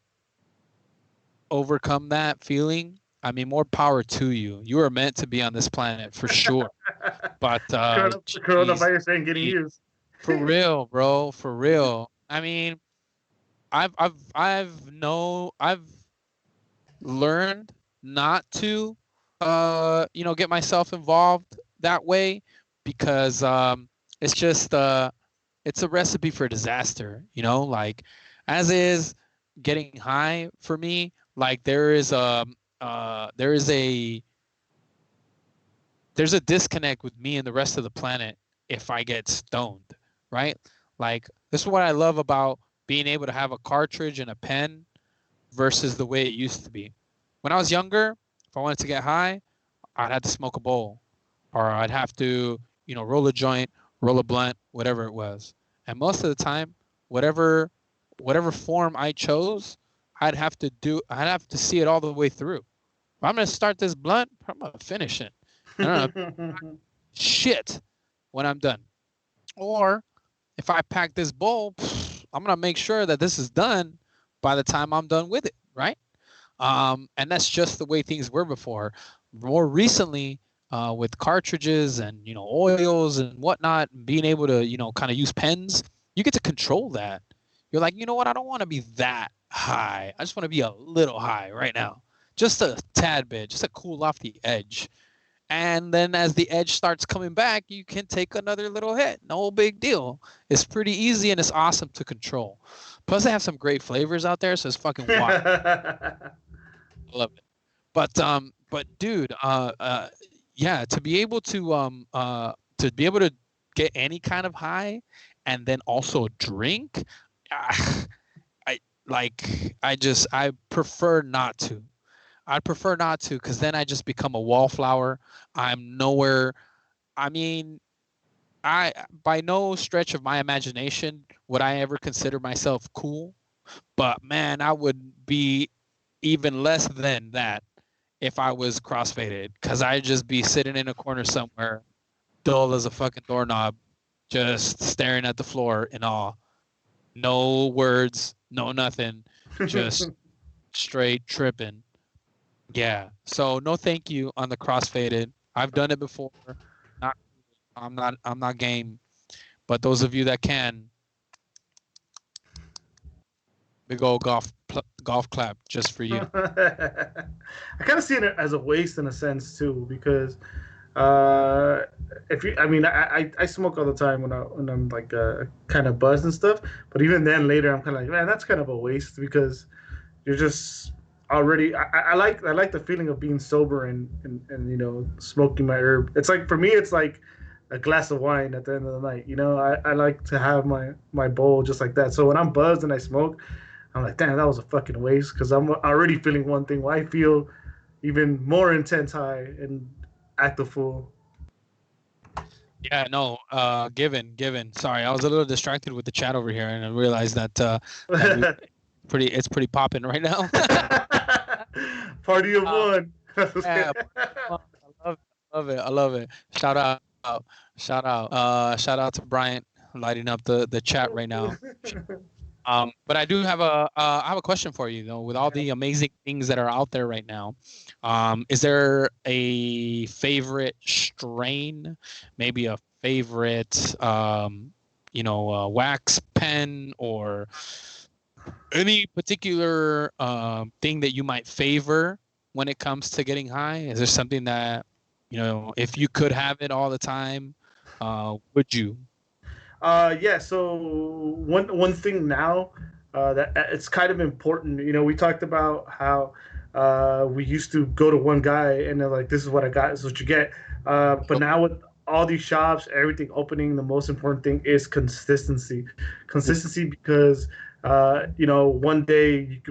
that feeling, I mean, more power to you. You are meant to be on this planet for sure. But geez, Coronavirus ain't getting geez, used. for real, bro, for real. I mean, I've learned not to get myself involved that way because it's just it's a recipe for disaster, like as is getting high for me, like there is a there's a disconnect with me and the rest of the planet if I get stoned, right? Like this is what I love about being able to have a cartridge and a pen versus the way it used to be. When I was younger, if I wanted to get high, I'd have to smoke a bowl or I'd have to, roll a joint, roll a blunt, whatever it was. And most of the time, whatever form I chose, I'd have to see it all the way through. If I'm going to start this blunt, I'm going to finish it. I don't know, shit when I'm done. Or if I pack this bowl, I'm going to make sure that this is done by the time I'm done with it, right? And that's just the way things were before. More recently, with cartridges and oils and whatnot, being able to kind of use pens, you get to control that. You're like, you know what? I don't want to be that high. I just want to be a little high right now, just a tad bit, just to cool off the edge. And then as the edge starts coming back, you can take another little hit. No big deal. It's pretty easy and it's awesome to control. Plus, they have some great flavors out there, so it's fucking wild. I love it. But dude, yeah, to be able to get any kind of high and then also drink, I I prefer not to. I'd prefer not to because then I just become a wallflower. I'm nowhere. I mean, I by no stretch of my imagination would I ever consider myself cool, but man, I would be even less than that if I was crossfaded because I'd just be sitting in a corner somewhere, dull as a fucking doorknob, just staring at the floor in awe. No words, no nothing, just straight tripping. Yeah. So no thank you on the crossfaded. I've done it before. Not I'm not game. But those of you that can, big old golf clap just for you. I kind of see it as a waste in a sense too, because if you, I mean, I smoke all the time when I'm like kind of buzzed and stuff. But even then, later, I'm kind of like, man, that's kind of a waste because you're just already. I like the feeling of being sober and smoking my herb. It's like for me, it's like a glass of wine at the end of the night. I like to have my bowl just like that. So when I'm buzzed and I smoke, I'm like, damn, that was a fucking waste because I'm already feeling one thing. Why feel even more intense high and act the fool? Yeah, no, given. Sorry, I was a little distracted with the chat over here, and I realized that it's pretty popping right now. Party of one. Yeah, I love it. Shout out to Bryant lighting up the chat right now. But I do have I have a question for you though. With all the amazing things that are out there right now, is there a favorite strain, maybe a favorite, wax pen or any particular thing that you might favor when it comes to getting high? Is there something that if you could have it all the time, would you? Yeah. So one thing now that it's kind of important. We talked about how we used to go to one guy and they're like, "This is what I got. This is what you get." But now with all these shops, everything opening, the most important thing is consistency. Consistency because one day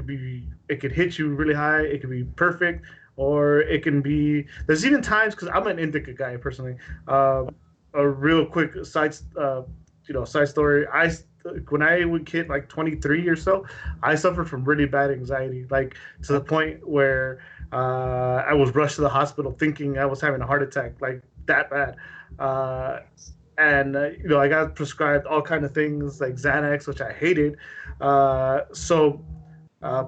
it could hit you really high, it could be perfect, or it can be. There's even times because I'm an indica guy personally. A real quick side story. When I would hit like 23 or so, I suffered from really bad anxiety, like to the point where I was rushed to the hospital thinking I was having a heart attack, like that bad. Uh, and I got prescribed all kind of things like Xanax, which I hated. So uh,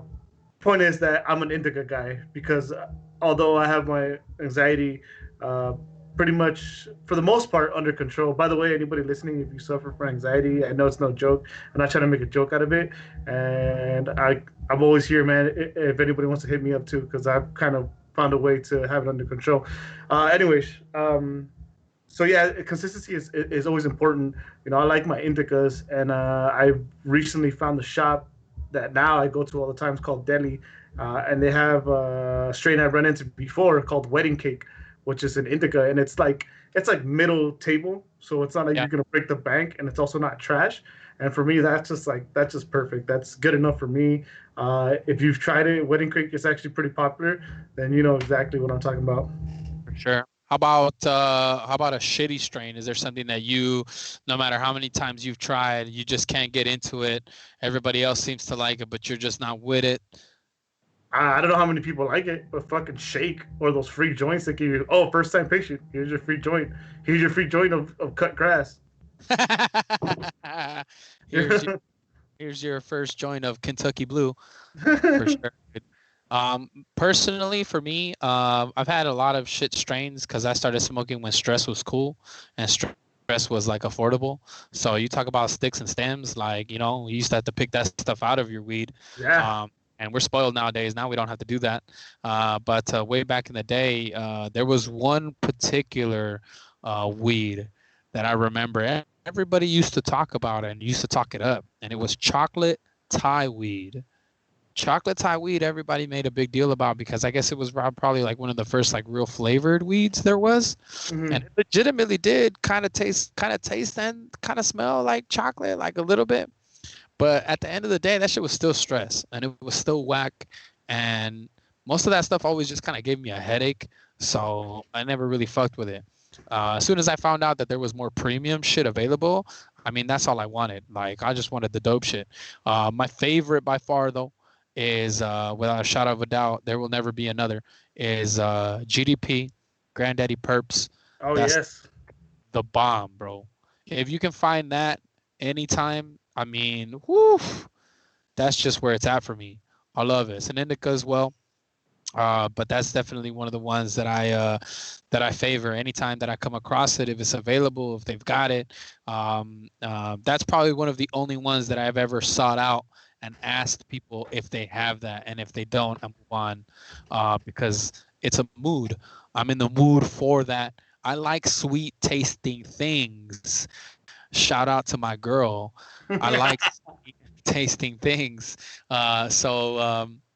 point is that I'm an indica guy because although I have my anxiety uh, pretty much for the most part under control. By the way, anybody listening, if you suffer from anxiety, I know it's no joke. I'm not trying to make a joke out of it, and I'm always here, man. If anybody wants to hit me up too, because I've kind of found a way to have it under control. Anyways. So yeah, consistency is always important. I like my indicas, and I recently found the shop that now I go to all the time. It's called Deli, and they have a strain I've run into before called Wedding Cake, which is an indica, and it's like middle table, so it's not like Yeah. you're gonna break the bank, and it's also not trash. And for me, that's just perfect. That's good enough for me. If you've tried it, Wedding Cake is actually pretty popular. Then you know exactly what I'm talking about. For sure. How about a shitty strain? Is there something that no matter how many times you've tried, you just can't get into it? Everybody else seems to like it, but you're just not with it. I don't know how many people like it, but fucking shake or those free joints that give you, oh, first time patient, here's your free joint. Here's your free joint of cut grass. here's your, here's your first joint of Kentucky Blue, for sure. Personally, for me, I've had a lot of shit strains because I started smoking when stress was cool and stress was like affordable. So you talk about sticks and stems, like, you used to have to pick that stuff out of your weed. Yeah. And we're spoiled nowadays. Now we don't have to do that. But way back in the day, there was one particular weed that I remember everybody used to talk about and used to talk it up, and it was chocolate Thai weed. Chocolate Thai weed, everybody made a big deal about because I guess it was probably like one of the first like real flavored weeds there was, Mm-hmm. and it legitimately did kind of taste and kind of smell like chocolate, like a little bit. But at the end of the day, that shit was still stress and it was still whack, and most of that stuff always just kind of gave me a headache. So I never really fucked with it. As soon as I found out that there was more premium shit available, I mean, that's all I wanted. Like, I just wanted the dope shit. My favorite by far, though, is without a shadow of a doubt, there will never be another, is GDP, Granddaddy Perps. Oh That's yes. the bomb, bro. If you can find that anytime, I mean, whoo, that's just where it's at for me. I love it. It's an indica as well. But that's definitely one of the ones that I favor anytime that I come across it. If it's available, if they've got it, that's probably one of the only ones that I've ever sought out and asked people if they have that, and if they don't, I move on, because it's a mood. I'm in the mood for that. I like sweet tasting things. Shout out to my girl. I like sweet tasting things.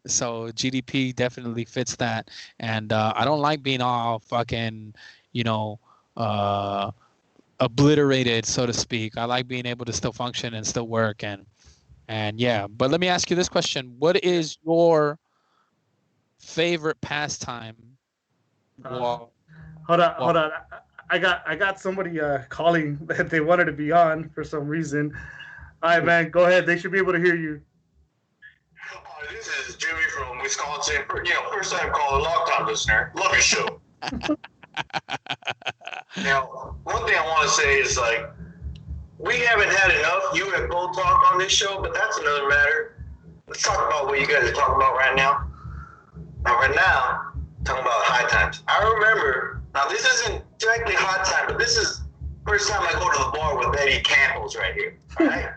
So GDP definitely fits that, and I don't like being all fucking, you know, uh, obliterated, so to speak. I like being able to still function and still work, and yeah. But let me ask you this question: what is your favorite pastime? uh, While, hold on, while hold on. I got somebody calling that they wanted to be on for some reason. All right, man, go ahead. They should be able to hear you. This is Jimmy from Wisconsin. First time caller, long time listener. Love your show. Now, one thing I want to say is we haven't had enough UFO talk on this show, but that's another matter. Let's talk about what you guys are talking about right now. Right now, talking about high times. I remember, now this isn't directly hot time, but this is first time I go to the bar with Eddie Campbell's right here. All right?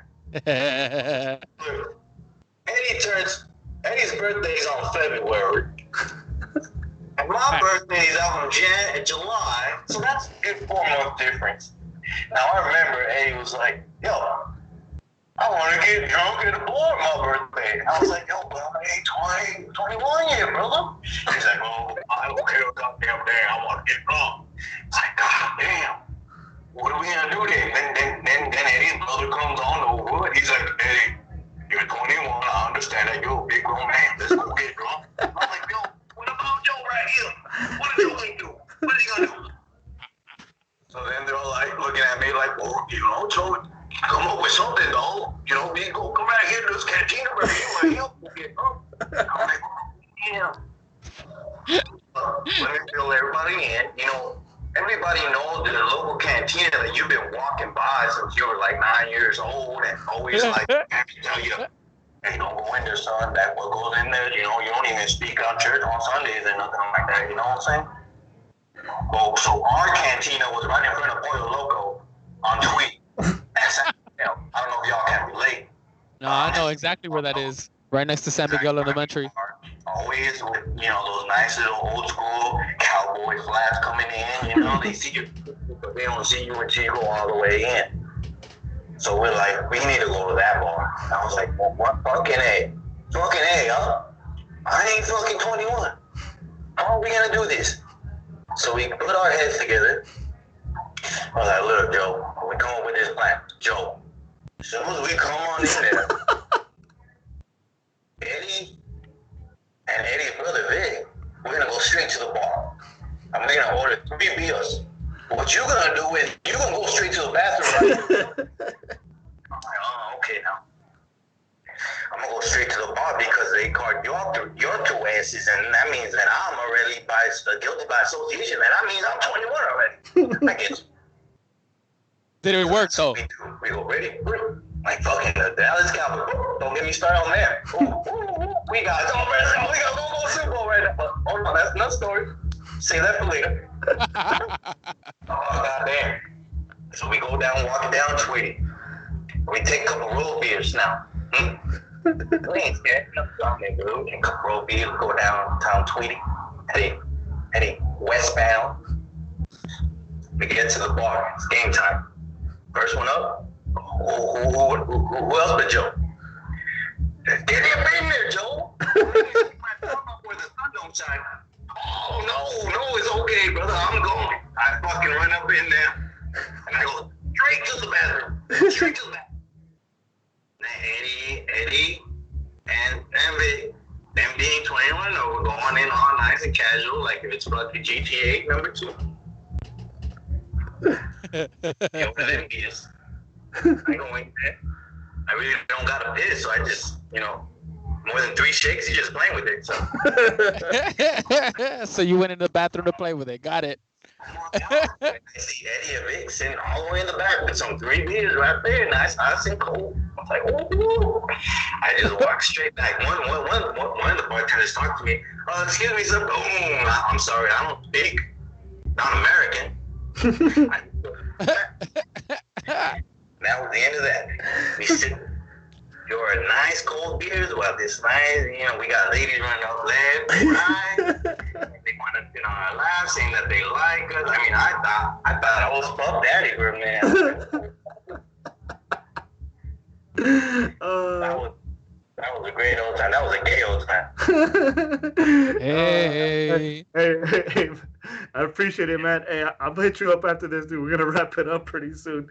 Eddie's birthday is on February. And my birthday is out in July, so that's a good 4-month difference. Now, I remember Eddie was like, yo, I want to get drunk at a bar on my birthday. I was like, yo, but I ain't 21 yet, brother. He's like, oh, I don't care a goddamn thing. I want to get drunk. It's like, God damn. What are we going to do then? Then Eddie's brother comes on the wood. He's like, Eddie, you're 21. I understand that you're a big grown man. Let's go get drunk. I'm like, yo, what about Joe right here? What is Joe going to do? What is he going to do? So then they're all like looking at me like, well, you know, Joe, come up with something, dog. You know, we go come out here to this cantina right here. Like, yo, we'll get drunk. I'm like, yeah. Let me fill everybody in. You know, everybody knows that a local cantina that you've been walking by since you were like 9 years old and always like, I have to tell you, hey, don't go in there, son. That what goes in there, you know, you don't even speak on church on Sundays or nothing like that. You know what I'm saying? Well, so our cantina was right in front of Pollo Loco on Tweet. You know, I don't know if y'all can relate. No, I know exactly where that is. Right next to San Miguel Elementary. Always with, you know, those nice little old school cowboy flags coming in. You know, they see you, but they don't see you until you go all the way in. So we're like, we need to go to that bar. I was like, well, what? Fucking A, huh? I ain't fucking 21. How are we gonna do this? So we put our heads together. I was like, look, Joe, we come up with this plan. Joe, as soon as we come on in there, Eddie and Eddie's brother Vic, we're gonna go straight to the bar. I'm gonna order 3 beers. What you're gonna do is you're gonna go straight to the bathroom right now. I'm like, oh, okay now. I'm gonna go straight to the bar because they card your 2 asses, and that means that I'm already guilty by association, and that means I'm 21 already. I guess. Did it work though? We go ready, like fucking the Dallas Cowboys. Don't get me started on that. We got go Super Bowl right now. But hold on, that's another story. Save that for later. Oh goddamn! So we go down, walking down Tweety. We take a couple road beers now. We ain't scared. A couple road beers. Go downtown Tweety. Heading westbound. We get to the bar. It's game time. First one up. Who else but Joe? Get him in there, Joe. Where the sun don't shine. Oh no, it's okay, brother. I'm going. I fucking run up in there and I go straight to the bathroom. Straight to the bathroom. Eddie, and Vic, them being 21, we're going in all nice and casual, like if it's fucking GTA number 2. Yes. I go in there. I really don't got a piss, so I just, you know, more than 3 shakes, you're just playing with it. So, So you went in the bathroom to play with it. Got it. I see Eddie and Vic sitting all the way in the back with some 3 beers right there, nice and cold. I'm like, oh, I just walked straight back. One of the bartenders talked to me. Oh, excuse me, sir. Oh, I'm sorry, I don't speak. Not American. That was the end of that. We sit. Your nice cold beers while this nice, you know, we got ladies running up left, right. They want to sit on our lap, saying that they like us. I mean, I thought I was Puff Daddy for a minute. That was a great old time. That was a gay old time. Hey, I appreciate it, man. Hey, I'll hit you up after this, dude. We're gonna wrap it up pretty soon.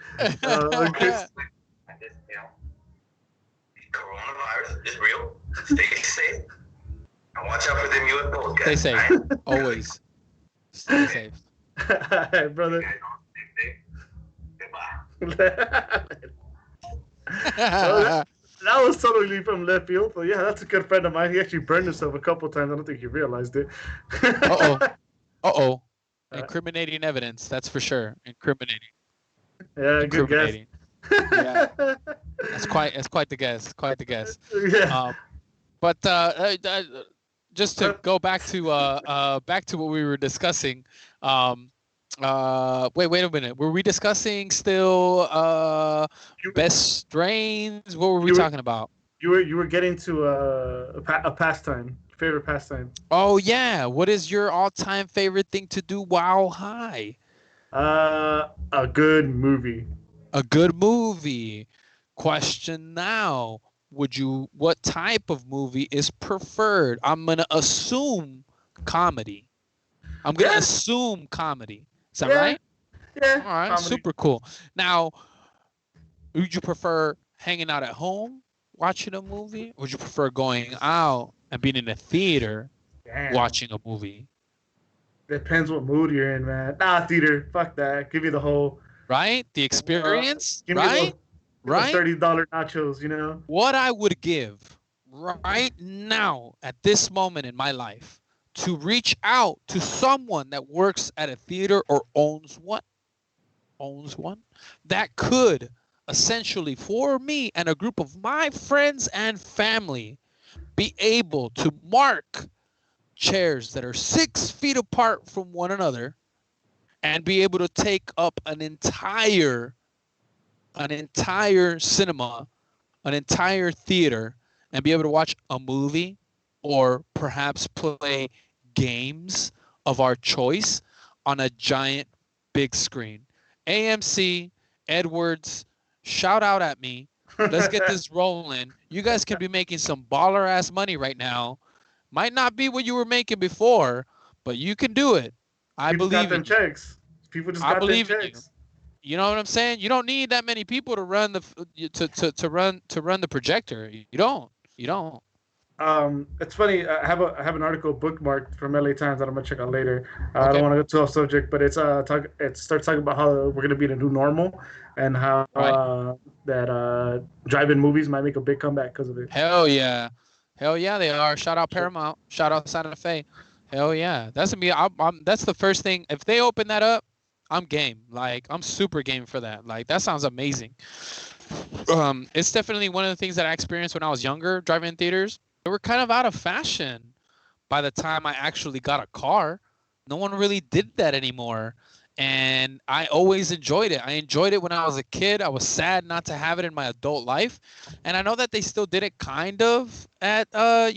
Coronavirus is real. Stay safe. And watch out for them UFOs, guys. Stay safe. Right? Always. Stay safe. All right, brother. Goodbye. That was totally from left field. So, yeah, that's a good friend of mine. He actually burned himself a couple times. I don't think he realized it. Uh-oh. Incriminating evidence. That's for sure. Incriminating. Yeah, good guess. Yeah. That's quite the guess. Quite the guess. Yeah. But just to go back to what we were discussing. Wait a minute. Were we discussing still best strains? What were we talking about? You were getting to a pastime, favorite pastime. Oh yeah. What is your all-time favorite thing to do while high? A good movie. A good movie. Question now. What type of movie is preferred? I'm gonna assume comedy. I'm gonna Yeah, assume comedy. Is that yeah, right? yeah. All right, Comedy. super cool. Now, would you prefer hanging out at home watching a movie? Or would you prefer going out and being in a theater Damn. watching a movie? Depends what mood you're in, man. Nah, theater. Fuck that. Give me the whole. Right? The Uh, experience, give me right? those Right? $30 nachos. You know. What I would give right now at this moment in my life to reach out to someone that works at a theater or owns one that could essentially for me and a group of my friends and family be able to mark chairs that are 6 feet apart from one another and be able to take up an entire cinema, an entire theater, and be able to watch a movie or perhaps play games of our choice on a giant big screen. AMC, Edwards, shout out at me. Let's get this rolling. You guys can be making some baller ass money right now. Might not be what you were making before, but you can do it. I People got believe them in you. checks. People just I got them believe in you. checks. You know what I'm saying? You don't need that many people to run the projector. You don't. You don't. It's funny. I have an article bookmarked from LA Times that I'm gonna check out later. I don't Okay. want to go too off subject, but it starts talking about how we're gonna be in a new normal and how Right. that drive-in movies might make a big comeback because of it. Hell yeah. Hell yeah, they are. Shout out Paramount. Shout out Santa Fe. Hell yeah. That's gonna be. That's the first thing. If they open that up, I'm game. Like I'm super game for that. Like that sounds amazing. It's definitely one of the things that I experienced when I was younger, driving in theaters. They were kind of out of fashion by the time I actually got a car. No one really did that anymore. And I always enjoyed it. I enjoyed it when I was a kid. I was sad not to have it in my adult life. And I know that they still did it kind of at at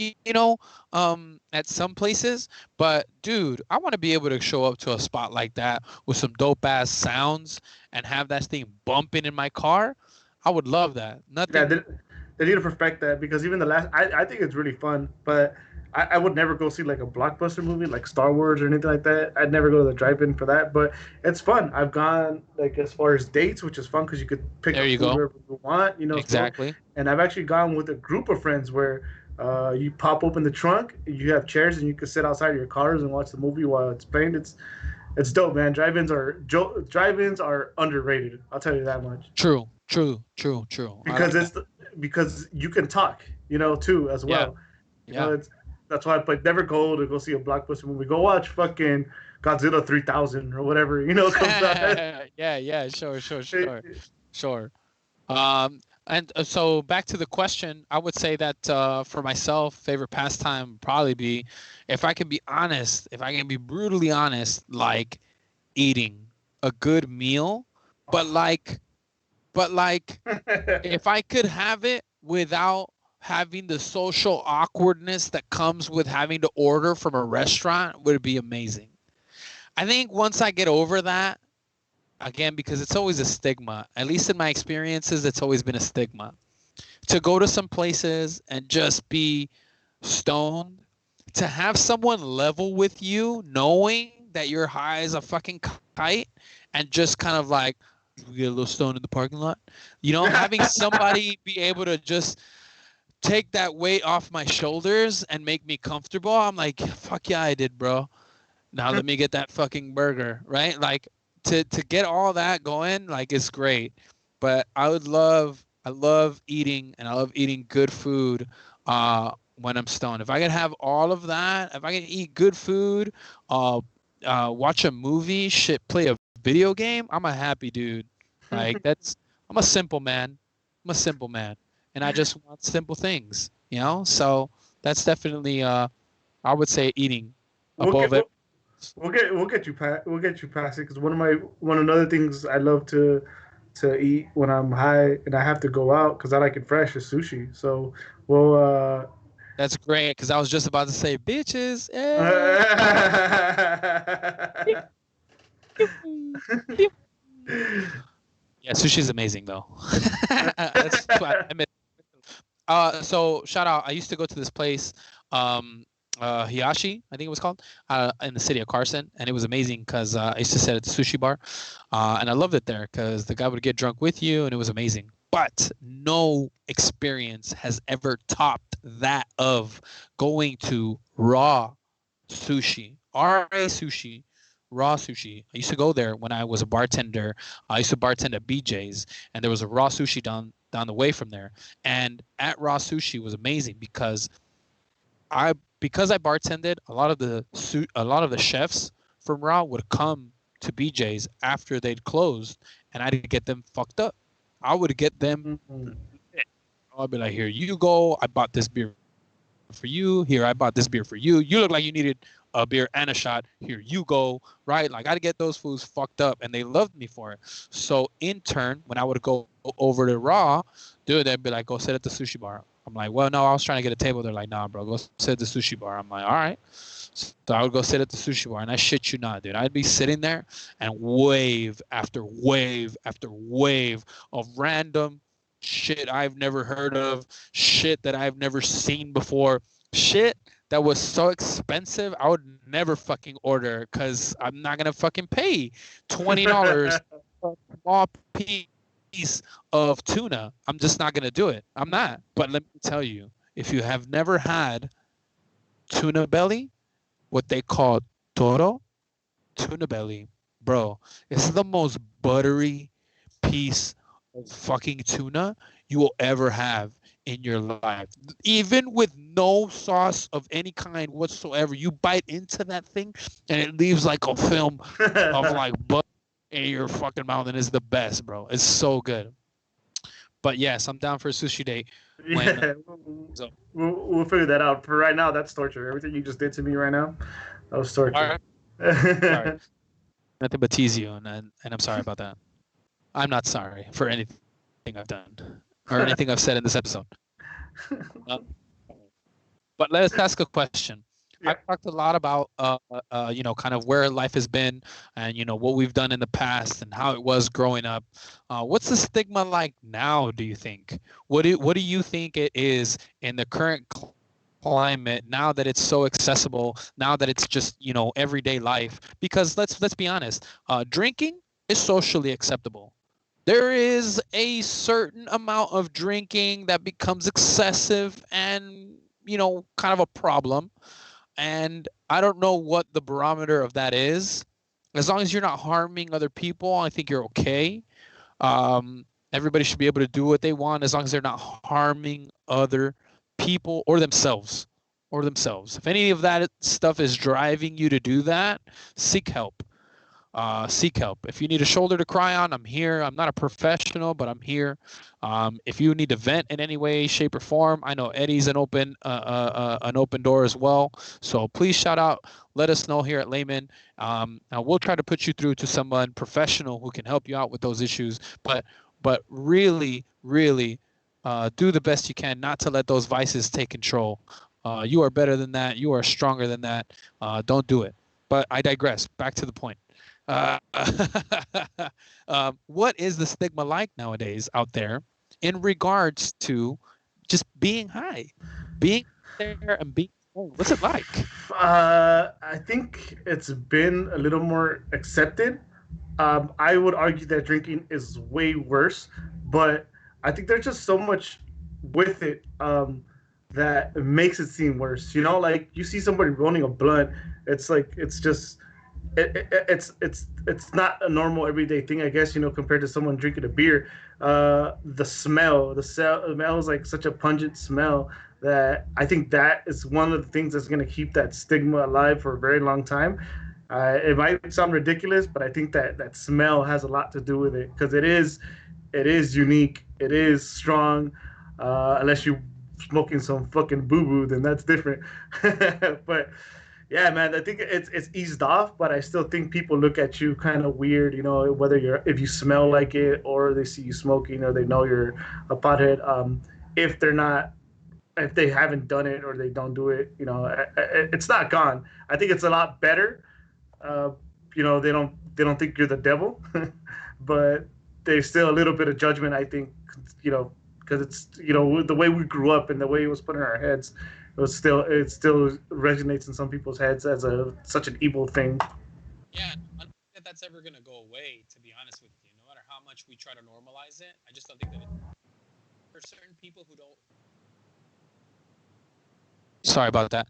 some places, but dude, I want to be able to show up to a spot like that with some dope ass sounds and have that thing bumping in my car. I would love that. Yeah, Nothing. they need to perfect that because even the last, I think it's really fun, but I would never go see like a blockbuster movie like Star Wars or anything like that. I'd never go to the drive-in for that, but it's fun. I've gone like as far as dates, which is fun because you could pick There up you food go. wherever you want, you know. Exactly. And I've actually gone with a group of friends where you pop open the trunk, you have chairs, and you can sit outside of your cars and watch the movie while it's playing. It's dope, man. Drive-ins are underrated. I'll tell you that much True. True. True. True. I because like that. because you can talk, you know, too as Yeah. well. You Yeah. know, that's why I like never go to go see a blockbuster movie. Go watch fucking Godzilla 3000 or whatever, you know, comes out. Yeah. Sure. And so back to the question, I would say that for myself, favorite pastime would probably be, if I can be honest, if I can be brutally honest, like eating a good meal, but like, if I could have it without having the social awkwardness that comes with having to order from a restaurant, would be amazing. I think once I get over that, again, because it's always a stigma, at least in my experiences, it's always been a stigma to go to some places and just be stoned, to have someone level with you, knowing that you're high as a fucking kite, and just kind of like, we get a little stoned in the parking lot, having somebody be able to just take that weight off my shoulders and make me comfortable. I'm like, fuck yeah, I did, bro. Now let me get that fucking burger, right? Like to get all that going, like it's great. But I love eating, and I love eating good food when I'm stoned. If I could have all of that, if I can eat good food, watch a movie, play a video game, I'm a happy dude. Like I'm a simple man. I'm a simple man, and I just want simple things, So that's definitely I would say eating above it. We'll get you past it because one of the things I love to to eat when I'm high and I have to go out because I like it fresh is sushi. So we'll That's great because I was just about to say, bitches. Eh. Yeah, sushi's amazing though. That's I admit. So shout out. I used to go to this place, Hiyashi, I think it was called, in the city of Carson, and it was amazing because I used to sit at the sushi bar, and I loved it there because the guy would get drunk with you, and it was amazing. But no experience has ever topped that of going to raw sushi, RA sushi, raw sushi. I used to go there when I was a bartender. I used to bartend at BJ's, and there was a raw sushi down the way from there. And at raw sushi was amazing because I bartended, a lot of the chefs from raw would come to BJ's after they'd closed, and I'd get them fucked up. I would get them. I'd be like, here you go. I bought this beer for you. Here, I bought this beer for you. You look like you needed a beer and a shot. Here you go. Right? Like, I'd get those fools fucked up, and they loved me for it. So, in turn, when I would go over to Raw, dude, they'd be like, go sit at the sushi bar. I'm like, well, no, I was trying to get a table. They're like, nah, bro, go sit at the sushi bar. I'm like, all right. So I would go sit at the sushi bar, and I shit you not, dude. I'd be sitting there, and wave after wave after wave of random shit I've never heard of, shit that I've never seen before, shit that was so expensive I would never fucking order because I'm not gonna fucking pay $20 for a small piece of tuna. I'm just not gonna do it. I'm not. But let me tell you, if you have never had tuna belly, what they call toro, tuna belly, bro, it's the most buttery piece of fucking tuna you will ever have in your life. Even with no sauce of any kind whatsoever, you bite into that thing and it leaves like a film of like butter in your fucking mouth, and it's the best, bro. It's so good. But yes, I'm down for a sushi date. Yeah, we'll figure that out. For right now, that's torture. Everything you just did to me right now, that was torture. All right. Sorry. Nothing but tease you, and I'm sorry about that. I'm not sorry for anything I've done or anything I've said in this episode. But let's ask a question. Yeah. I've talked a lot about, kind of where life has been and, what we've done in the past and how it was growing up. What's the stigma like now, do you think? What do you think it is in the current climate now that it's so accessible, now that it's just, everyday life? Because let's be honest, drinking is socially acceptable. There is a certain amount of drinking that becomes excessive and, kind of a problem. And I don't know what the barometer of that is. As long as you're not harming other people, I think you're okay. Everybody should be able to do what they want as long as they're not harming other people or themselves. If any of that stuff is driving you to do that, seek help. If you need a shoulder to cry on, I'm here. I'm not a professional, but I'm here. If you need to vent in any way, shape, or form, I know Eddie's an open door as well. So please shout out. Let us know here at Layman. We'll try to put you through to someone professional who can help you out with those issues. But really, really, do the best you can not to let those vices take control. You are better than that. You are stronger than that. Don't do it. But I digress. Back to the point. What is the stigma like nowadays out there in regards to just being high, being there and being old? What's it like? I think it's been a little more accepted. I would argue that drinking is way worse, but I think there's just so much with it that makes it seem worse. Like you see somebody rolling a blunt, it's like it's just it's not a normal everyday thing, I guess, compared to someone drinking a beer. The smell is like such a pungent smell that I think that is one of the things that's going to keep that stigma alive for a very long time. It might sound ridiculous, but I think that smell has a lot to do with it because it is unique. It is strong, unless you smoking some fucking boo-boo, then that's different. But Yeah, man, I think it's eased off, but I still think people look at you kind of weird, whether if you smell like it or they see you smoking or they know you're a pothead. If they're not, if they haven't done it or they don't do it, it's not gone. I think it's a lot better. Uh, they don't think you're the devil, but there's still a little bit of judgment. I think, because it's the way we grew up and the way it was put in our heads. It still resonates in some people's heads as such an evil thing. Yeah, I don't think that that's ever gonna go away. To be honest with you, no matter how much we try to normalize it, I just don't think that for certain people who don't. Sorry about that.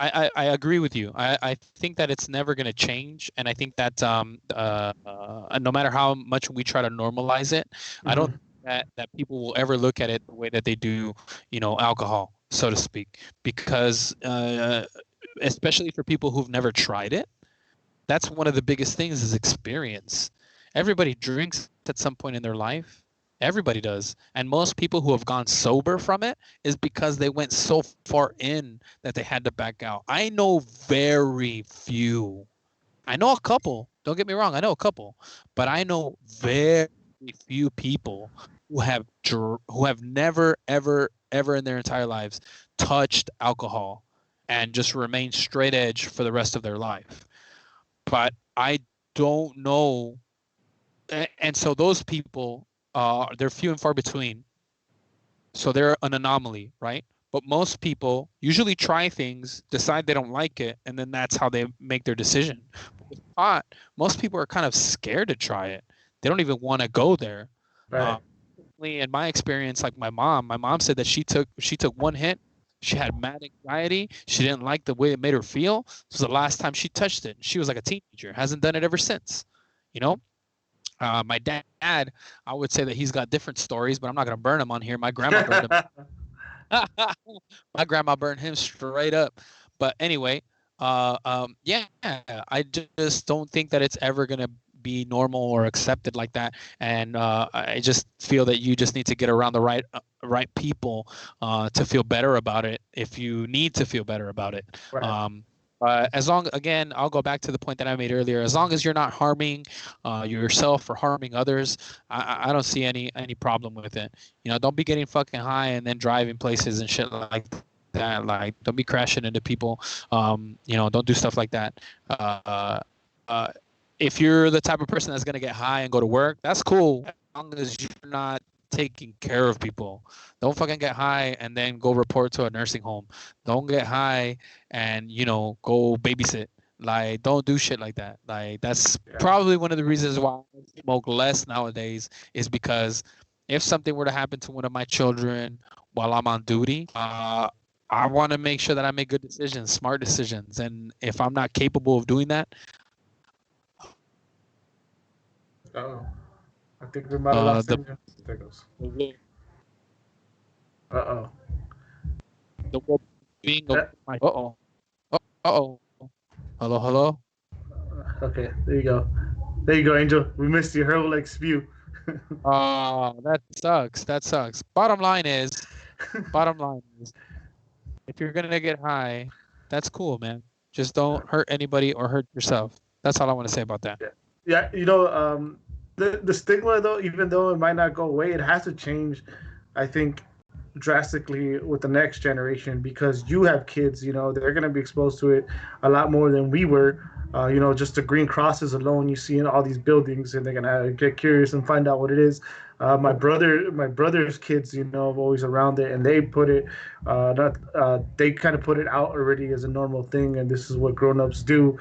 I agree with you. I think that it's never going to change, and I think that no matter how much we try to normalize it, I don't think that people will ever look at it the way that they do, alcohol, so to speak, because especially for people who've never tried it, that's one of the biggest things is experience. Everybody drinks at some point in their life. Everybody does. And most people who have gone sober from it is because they went so far in that they had to back out. I know very few. I know a couple. Don't get me wrong. I know a couple. But I know very few people who have never, ever, ever in their entire lives touched alcohol and just remained straight edge for the rest of their life. But I don't know. And so those people, they're few and far between. So they're an anomaly, right? But most people usually try things, decide they don't like it, and then that's how they make their decision. But with pot, most people are kind of scared to try it. They don't even want to go there. Right. In my experience, like my mom said that she took one hit. She had mad anxiety. She didn't like the way it made her feel. This was the last time she touched it. She was like a teenager. Hasn't done it ever since. My dad, I would say that he's got different stories, but I'm not going to burn him on here. My grandma burned him. My grandma burned him straight up. But anyway, yeah, I just don't think that it's ever going to be normal or accepted like that. And I just feel that you just need to get around the right people to feel better about it if you need to feel better about it. Right. As long, again, I'll go back to the point that I made earlier. As long as you're not harming yourself or harming others, I don't see any problem with it. Don't be getting fucking high and then driving places and shit like that. Like, don't be crashing into people. Don't do stuff like that. If you're the type of person that's gonna get high and go to work, that's cool. As long as you're not taking care of people. Don't fucking get high and then go report to a nursing home. Don't get high and go babysit. Like, don't do shit like that. Like, that's probably one of the reasons why I smoke less nowadays, is because if something were to happen to one of my children while I'm on duty, I want to make sure that I make good decisions, smart decisions. And if I'm not capable of doing that, I think we might have lost him. There goes. The well-being of my. Hello. Okay, there you go, Angel. We missed you. Heard like spew. That sucks. Bottom line is, if you're gonna get high, that's cool, man. Just don't hurt anybody or hurt yourself. That's all I want to say about that. Yeah. The stigma, though, even though it might not go away, it has to change, I think, drastically with the next generation, because you have kids, they're going to be exposed to it a lot more than we were. Just the green crosses alone, you see in all these buildings, and they're going to get curious and find out what it is. My brother's kids, always around it, and they put it, they kind of put it out already as a normal thing, and this is what grown-ups do,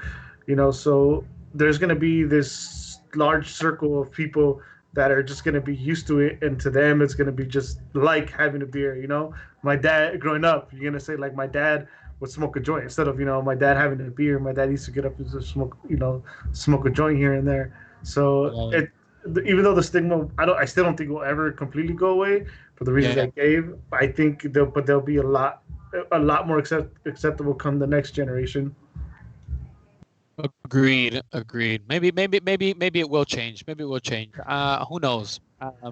so there's going to be this large circle of people that are just going to be used to it, and to them it's going to be just like having a beer. My dad, growing up, you're going to say, like, my dad would smoke a joint instead of my dad having a beer. My dad used to get up and just smoke a joint here and there. So even though the stigma, I still don't think it will ever completely go away for the reasons I gave. I think there'll be a lot more acceptable come the next generation. Agreed. Maybe it will change. Who knows?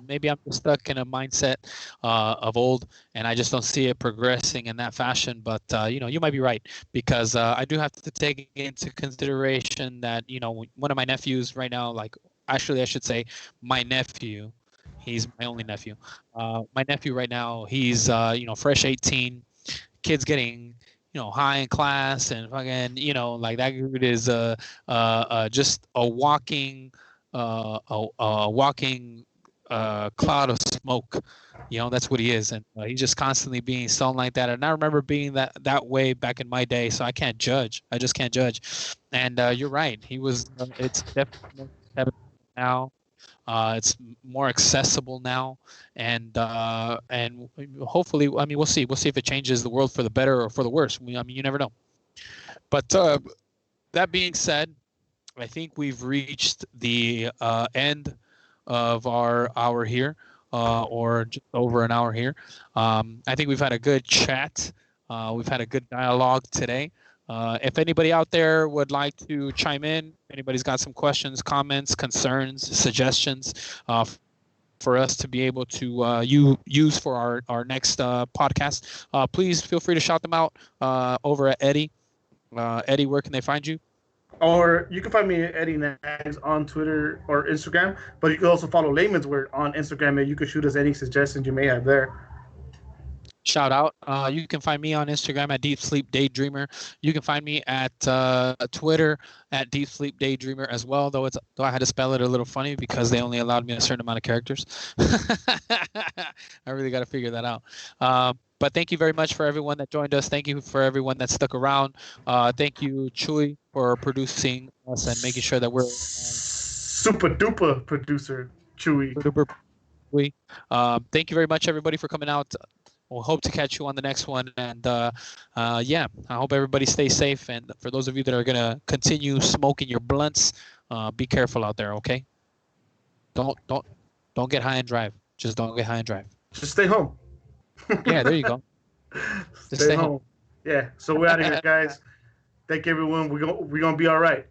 maybe I'm just stuck in a mindset of old, and I just don't see it progressing in that fashion. But you might be right, because I do have to take into consideration that one of my nephews right now, like actually I should say my nephew, he's my only nephew. My nephew right now, he's fresh 18, kids getting high in class and fucking like that dude is just a walking cloud of smoke. That's what he is, and he's just constantly being sown like that. And I remember being that way back in my day, so I can't judge. I just can't judge. And you're right. He was. It's definitely now. It's more accessible now, and hopefully, I mean, we'll see. We'll see if it changes the world for the better or for the worse. I mean, you never know. But that being said, I think we've reached the end of our hour here, or just over an hour here. I think we've had a good chat. We've had a good dialogue today. If anybody out there would like to chime in, anybody's got some questions, comments, concerns, suggestions for us to be able to use for our next podcast, please feel free to shout them out over at Eddie. Eddie, where can they find you? Or you can find me at Eddie Nags on Twitter or Instagram, but you can also follow Layman's Word on Instagram, and you can shoot us any suggestions you may have there. Shout out. You can find me on Instagram at Deep Sleep Daydreamer. You can find me at Twitter at Deep Sleep Daydreamer as well, though I had to spell it a little funny because they only allowed me a certain amount of characters. I really got to figure that out. But thank you very much for everyone that joined us. Thank you for everyone that stuck around. Thank you, Chewy, for producing us and making sure that we're super duper producer, Chewy. Super Chewy. Thank you very much, everybody, for coming out. We'll hope to catch you on the next one. And I hope everybody stays safe. And for those of you that are going to continue smoking your blunts, be careful out there, okay? Don't get high and drive. Just don't get high and drive. Just stay home. Yeah, there you go. Just stay home. Yeah, so we're out of here, guys. Thank you, everyone. We're gonna be all right.